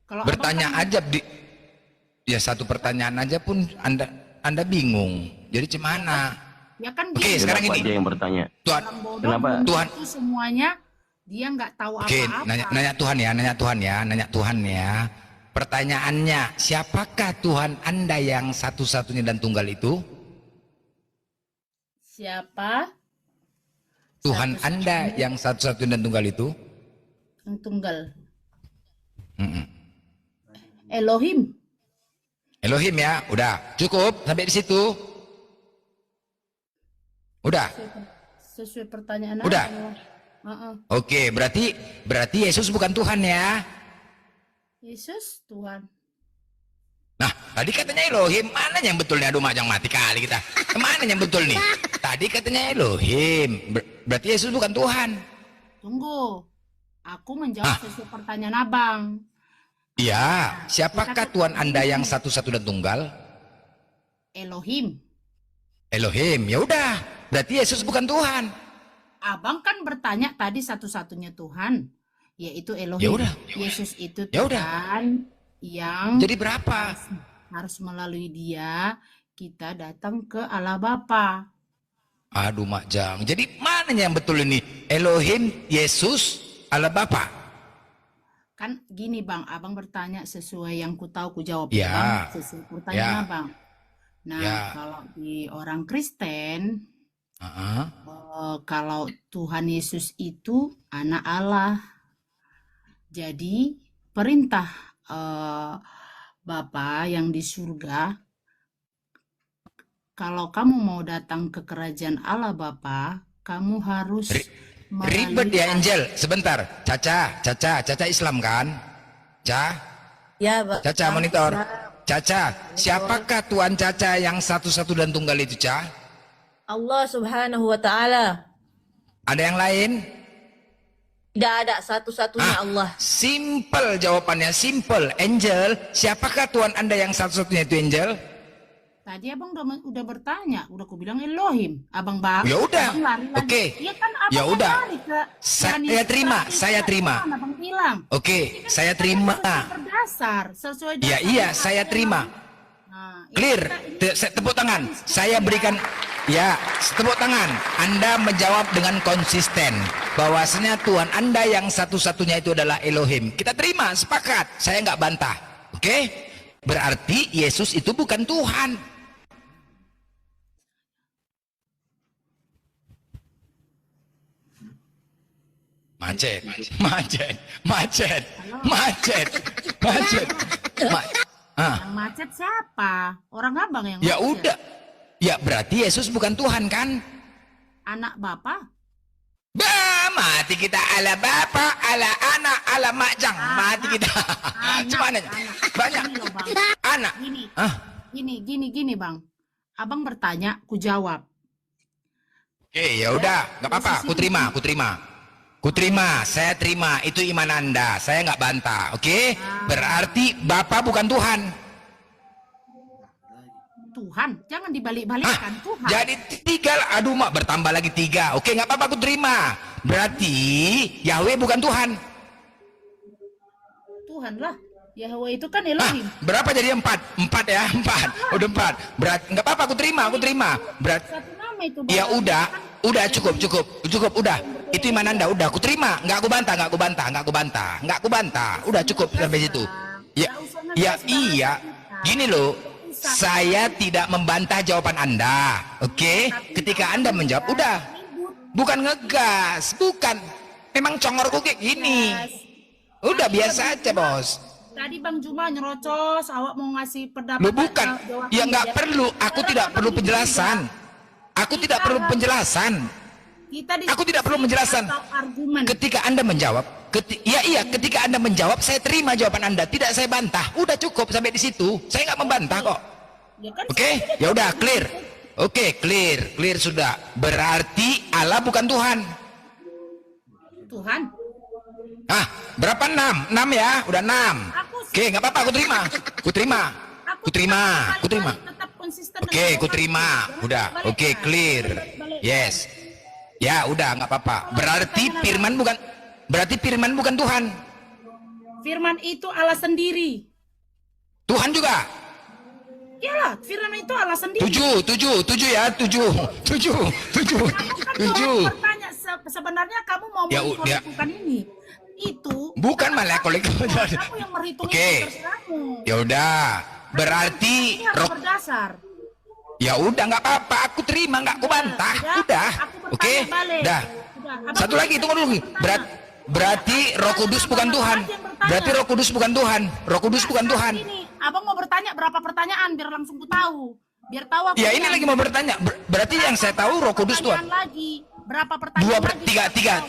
Speaker 14: Kalau
Speaker 13: bertanya aja ya satu pertanyaan aja pun anda bingung. Jadi cemana?
Speaker 14: Ya kan
Speaker 13: Oke,
Speaker 14: gini,
Speaker 13: sekarang
Speaker 3: Kenapa
Speaker 13: ini
Speaker 3: dia yang bertanya?
Speaker 13: Tuhan,
Speaker 14: orang bodoh
Speaker 3: Kenapa?
Speaker 14: belum
Speaker 13: Tuhan.
Speaker 14: tentu semuanya dia nggak tahu
Speaker 13: oke,
Speaker 14: apa-apa.
Speaker 13: nanya Tuhan ya. Pertanyaannya, siapakah Tuhan Anda yang satu-satunya dan tunggal itu?
Speaker 14: Siapa
Speaker 13: Tuhan Anda yang satu-satunya dan tunggal itu?
Speaker 14: yang tunggal? Elohim.
Speaker 13: Elohim ya, udah cukup sampai di situ. Udah.
Speaker 14: Sesuai pertanyaan
Speaker 13: Udah.
Speaker 14: apa?
Speaker 13: Oke, berarti Yesus bukan Tuhan ya.
Speaker 14: Yesus Tuhan.
Speaker 13: Nah, tadi katanya Elohim, mana yang betul nih? Aduh, majang mati kali kita. Kemana yang betul nih? Tadi katanya Elohim, berarti Yesus bukan Tuhan.
Speaker 14: Tunggu. Aku menjawab sesuai pertanyaan abang.
Speaker 13: Iya, siapakah Tuhan Anda yang satu-satu dan tunggal?
Speaker 14: Elohim.
Speaker 13: Elohim, ya udah, berarti Yesus bukan Tuhan.
Speaker 14: Abang kan bertanya tadi satu-satunya Tuhan, yaitu Elohim.
Speaker 13: Ya udah.
Speaker 14: Yesus itu
Speaker 13: Ya udah.
Speaker 14: Tuhan yang
Speaker 13: Jadi berapa?
Speaker 14: harus melalui dia kita datang ke Allah Bapa.
Speaker 13: Aduh, Majang. Jadi mana yang betul ini? Elohim, Yesus, Allah Bapa.
Speaker 14: Kan gini bang, abang bertanya sesuai yang ku tahu ku jawab.
Speaker 13: Ya.
Speaker 14: Bang, sesuai pertanyaan
Speaker 13: Ya.
Speaker 14: abang. Nah,
Speaker 13: Ya.
Speaker 14: kalau di orang Kristen,
Speaker 13: Ah,
Speaker 14: kalau Tuhan Yesus itu anak Allah. Jadi perintah Bapa yang di surga, kalau kamu mau datang ke kerajaan Allah Bapa, kamu harus
Speaker 13: ribet ya, Angel. Sebentar, Caca Islam kan?
Speaker 8: Ya, Pak.
Speaker 13: Caca monitor. Caca, siapakah Tuhan Caca yang satu-satu dan tunggal itu, Caca?
Speaker 8: Allah Subhanahu wa taala.
Speaker 13: Ada yang lain?
Speaker 8: Tidak ada satu-satunya Allah.
Speaker 13: Simple jawabannya, simple. Angel, siapakah Tuhan Anda yang satu-satunya itu, Angel?
Speaker 14: Tadi abang udah bertanya, udah aku bilang Elohim. Abang bang.
Speaker 13: Ya udah.
Speaker 14: Abang lari-lari.
Speaker 13: Oke.
Speaker 14: Iya kan abang
Speaker 13: Ya
Speaker 14: kan
Speaker 13: udah.
Speaker 14: lari ke
Speaker 13: Saya terima, saya terima.
Speaker 14: Abang bilang.
Speaker 13: Oke, saya terima.
Speaker 14: Berdasar sesuai
Speaker 13: Ya
Speaker 14: dasar
Speaker 13: iya,
Speaker 14: yang
Speaker 13: saya
Speaker 14: ada.
Speaker 13: terima.
Speaker 14: Nah,
Speaker 13: Clear. Tepuk tangan. Saya berikan, ya, tepuk tangan. Anda menjawab dengan konsisten bahwasanya Tuhan Anda yang satu-satunya itu adalah Elohim. Kita terima, sepakat. Saya nggak bantah. Oke? Berarti Yesus itu bukan Tuhan. Macet.
Speaker 14: Yang macet siapa? Orang abang yang
Speaker 13: Ya
Speaker 14: macet.
Speaker 13: udah. Ya berarti Yesus bukan Tuhan kan?
Speaker 14: Anak bapak?
Speaker 13: Bah, mati kita ala bapak, ala anak, ala majang. Mati kita. Cuman aja. Banyak. Anak.
Speaker 14: Gini bang. Abang bertanya, ku jawab.
Speaker 13: Oke, ya udah, nggak apa-apa. Ku terima. Saya terima. Itu iman Anda. Saya nggak bantah. Oke? Berarti Bapak bukan Tuhan.
Speaker 14: Tuhan, jangan dibalik-balikkan Tuhan.
Speaker 13: Jadi 3, aduh mak bertambah lagi 3. Oke, nggak apa-apa, aku terima. Berarti Yahweh bukan Tuhan.
Speaker 14: Tuhan lah. Yahweh itu kan Elohim.
Speaker 13: Berapa jadi 4? 4 ya, 4. Udah 4. Berarti nggak apa-apa, aku terima. Berarti
Speaker 14: Satu nama itu.
Speaker 13: ya udah cukup, udah. Itu iman Anda, udah aku terima. Nggak aku bantah. Udah cukup sampai situ. Ya iya. Gini loh. Saya tidak membantah jawaban Anda. Oke? Ketika Anda menjawab, udah. Bukan ngegas, bukan. Memang congorku kayak gini. Udah biasa aja, Bos.
Speaker 14: Tadi Bang Juma nyerocos, awak mau ngasih pendapat.
Speaker 13: Loh bukan. Ya nggak perlu. Aku tidak perlu penjelasan. Aku tidak perlu penjelasan. Ketika Anda menjawab, ketika Anda menjawab, saya terima jawaban Anda. Tidak saya bantah. Udah cukup sampai di situ. Saya nggak membantah kok. Oke? Ya udah clear. Oke, clear sudah. Berarti Allah bukan Tuhan.
Speaker 14: Tuhan.
Speaker 13: Berapa 6? 6 ya? Udah 6. Oke, nggak apa-apa, aku terima. Oke, aku terima. Udah. Oke, clear. Yes. Ya, udah nggak apa-apa. Berarti Firman bukan Tuhan.
Speaker 14: Firman itu Allah sendiri.
Speaker 13: Tuhan juga.
Speaker 14: Iyalah, Firman itu Allah sendiri.
Speaker 13: 7 ya, 7.
Speaker 14: Bertanya sebenarnya kamu mau melakukan ini. Itu
Speaker 13: bukan malah kolektif.
Speaker 14: Kamu yang merhitung itu kamu.
Speaker 13: Ya udah, berarti
Speaker 14: berdasar.
Speaker 13: Ya udah nggak apa-apa, aku terima, nggak aku bantah. Udah. Oke. Dah. Satu lagi, tunggu dulu. Berarti Roh Kudus bukan Tuhan. Roh Kudus bukan Tuhan.
Speaker 14: Abang mau bertanya berapa pertanyaan biar langsung ku tahu. Biar tahu aku.
Speaker 13: Ya ini lagi mau bertanya. Berarti yang saya tahu Roh Kudus Tuhan.
Speaker 14: Lagi. Berapa pertanyaan?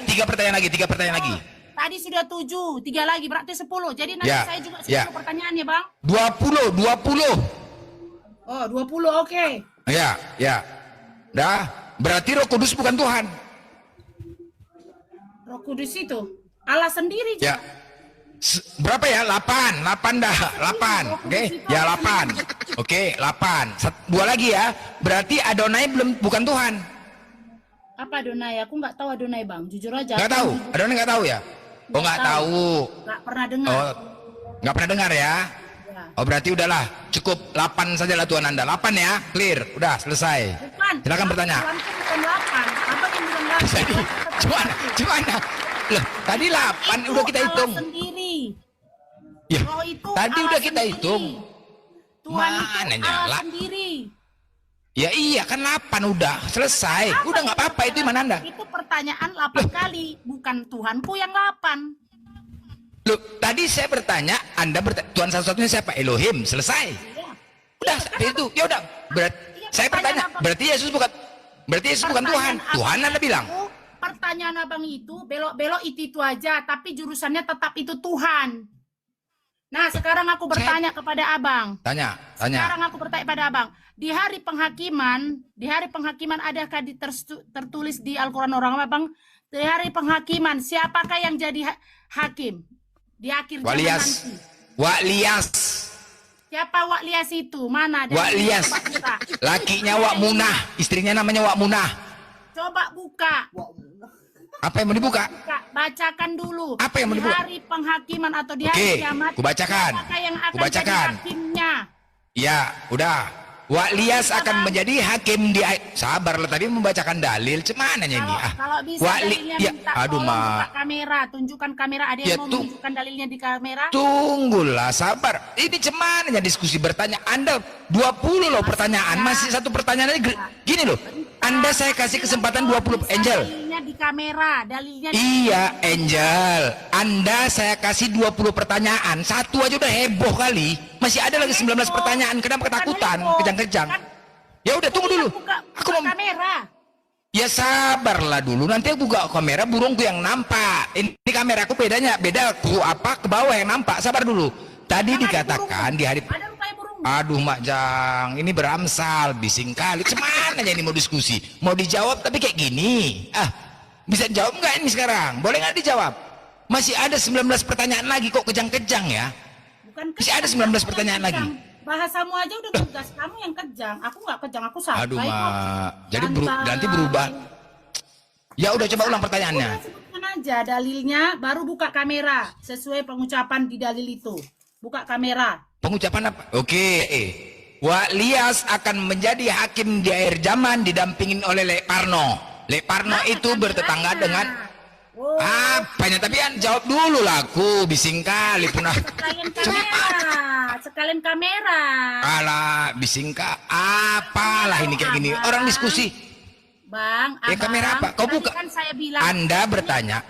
Speaker 13: 3 pertanyaan lagi.
Speaker 14: Tadi sudah 7, 3 lagi berarti 10. Jadi nanti saya juga 10 pertanyaan ya, Bang.
Speaker 13: 20.
Speaker 14: Oh, 20, oke.
Speaker 13: Ya. Dah, berarti Roh Kudus bukan Tuhan.
Speaker 14: Roh Kudus itu Allah sendiri juga.
Speaker 13: Ya. Berapa ya? 8 dah. 8. Oke. Ya 8. Oke, 8. 2 lagi ya. Berarti Adonai bukan Tuhan.
Speaker 14: Apa Adonai? Aku nggak tahu Adonai, Bang. Jujur aja.
Speaker 13: Nggak tahu. Adonai nggak tahu ya? Oh, nggak tahu.
Speaker 14: Nggak pernah dengar.
Speaker 13: Oh, nggak pernah dengar ya? Oh, berarti udahlah. Cukup 8 sajalah Tuhan Anda. 8 ya? Clear. Udah, selesai.
Speaker 14: Bukan.
Speaker 13: Silakan bertanya.
Speaker 14: Bukan 8. Apa yang bilang 8?
Speaker 13: Jadi, gimana? Loh, tadi 8 udah kita hitung.
Speaker 14: Allah sendiri.
Speaker 13: Ya,
Speaker 14: Roh itu
Speaker 13: tadi
Speaker 14: Allah
Speaker 13: udah kita
Speaker 14: sendiri.
Speaker 13: hitung.
Speaker 14: Tuhan
Speaker 13: Mana
Speaker 14: itu
Speaker 13: nyala?
Speaker 14: Allah sendiri.
Speaker 13: Ya iya kan 8 udah selesai. Udah nggak apa-apa itu iman Anda.
Speaker 14: Itu pertanyaan 8 kali, bukan Tuhanku yang 8.
Speaker 13: Loh, tadi saya bertanya, Anda bertanya, Tuhan satu-satunya siapa? Elohim, selesai. Udah, itu. Ya udah. Saya bertanya, berarti Yesus bukan Tuhan. Tuhan Anda bilang.
Speaker 14: Pertanyaan Abang itu belok-belok itu aja, tapi jurusannya tetap itu Tuhan. Nah, sekarang aku bertanya kepada Abang.
Speaker 13: Tanya.
Speaker 14: Sekarang aku bertanya pada Abang. Di hari penghakiman adakah tertulis di Al-Quran orang Abang? Di hari penghakiman siapakah yang jadi hakim? Di akhir zaman nanti.
Speaker 13: Wa'lias.
Speaker 14: Siapa Wa'lias itu? Mana?
Speaker 13: Wa'lias. Lakinya Wa'munah, istrinya namanya Wa'munah.
Speaker 14: Coba buka.
Speaker 13: Apa yang mau dibuka?
Speaker 14: Bacakan dulu.
Speaker 13: Apa yang mau dibuka?
Speaker 14: Di hari penghakiman atau di hari kiamat.
Speaker 13: Kubacakan.
Speaker 14: Siapakah yang akan jadi hakimnya?
Speaker 13: Ya, udah. Wa'lias akan menjadi hakim di sabarlah tadi membacakan dalil cemananya ini.
Speaker 14: Kalau bisa dalilnya minta buka kamera, tunjukkan kamera. Ada yang mau menunjukkan dalilnya di kamera?
Speaker 13: Tunggulah, sabar. Ini cemananya diskusi bertanya. Anda 20 loh pertanyaan, masih satu pertanyaan lagi. Gini loh. Anda saya kasih kesempatan 20 Angel.
Speaker 14: kamera, dalilnya.
Speaker 13: Iya, Angel. Anda saya kasih 20 pertanyaan. Satu aja udah heboh kali. Masih ada lagi 19 pertanyaan. Kenapa ketakutan? Kejang-kejang. Ya udah tunggu dulu. Aku mau
Speaker 14: kamera.
Speaker 13: Ya sabarlah dulu. Nanti aku buka kamera burungku yang nampak. Ini kameraku beda ke bawah yang nampak. Sabar dulu. Tadi dikatakan di hari Aduh Mak Jang, ini beramsal, bising kali. Semananya ini mau diskusi, mau dijawab tapi kayak gini. Bisa jawab nggak ini sekarang? Boleh nggak dijawab? Masih ada 19 pertanyaan lagi kok kejang-kejang ya? Masih ada 19 pertanyaan lagi.
Speaker 14: Bahasamu aja udah tugas kamu yang kejang. Aku nggak kejang, aku santai.
Speaker 13: Aduh Mak, jadi nanti berubah. Ya udah coba ulang pertanyaannya.
Speaker 14: Udah sebutkan aja dalilnya, baru buka kamera sesuai pengucapan di dalil itu. Buka kamera.
Speaker 13: Pengucapan apa? Oke. Wak Lias akan menjadi hakim di akhir zaman didampingin oleh Lek Parno. Lek Parno itu bertetangga dengan apanya? Tapi jawab dulu lah aku, bising kali punah.
Speaker 14: Sekalian kamera.
Speaker 13: Alah, bising apalah ini kayak gini. Orang diskusi.
Speaker 14: Bang,
Speaker 13: kamera apa? Kau buka.
Speaker 14: Kan saya bilang,
Speaker 13: Anda bertanya.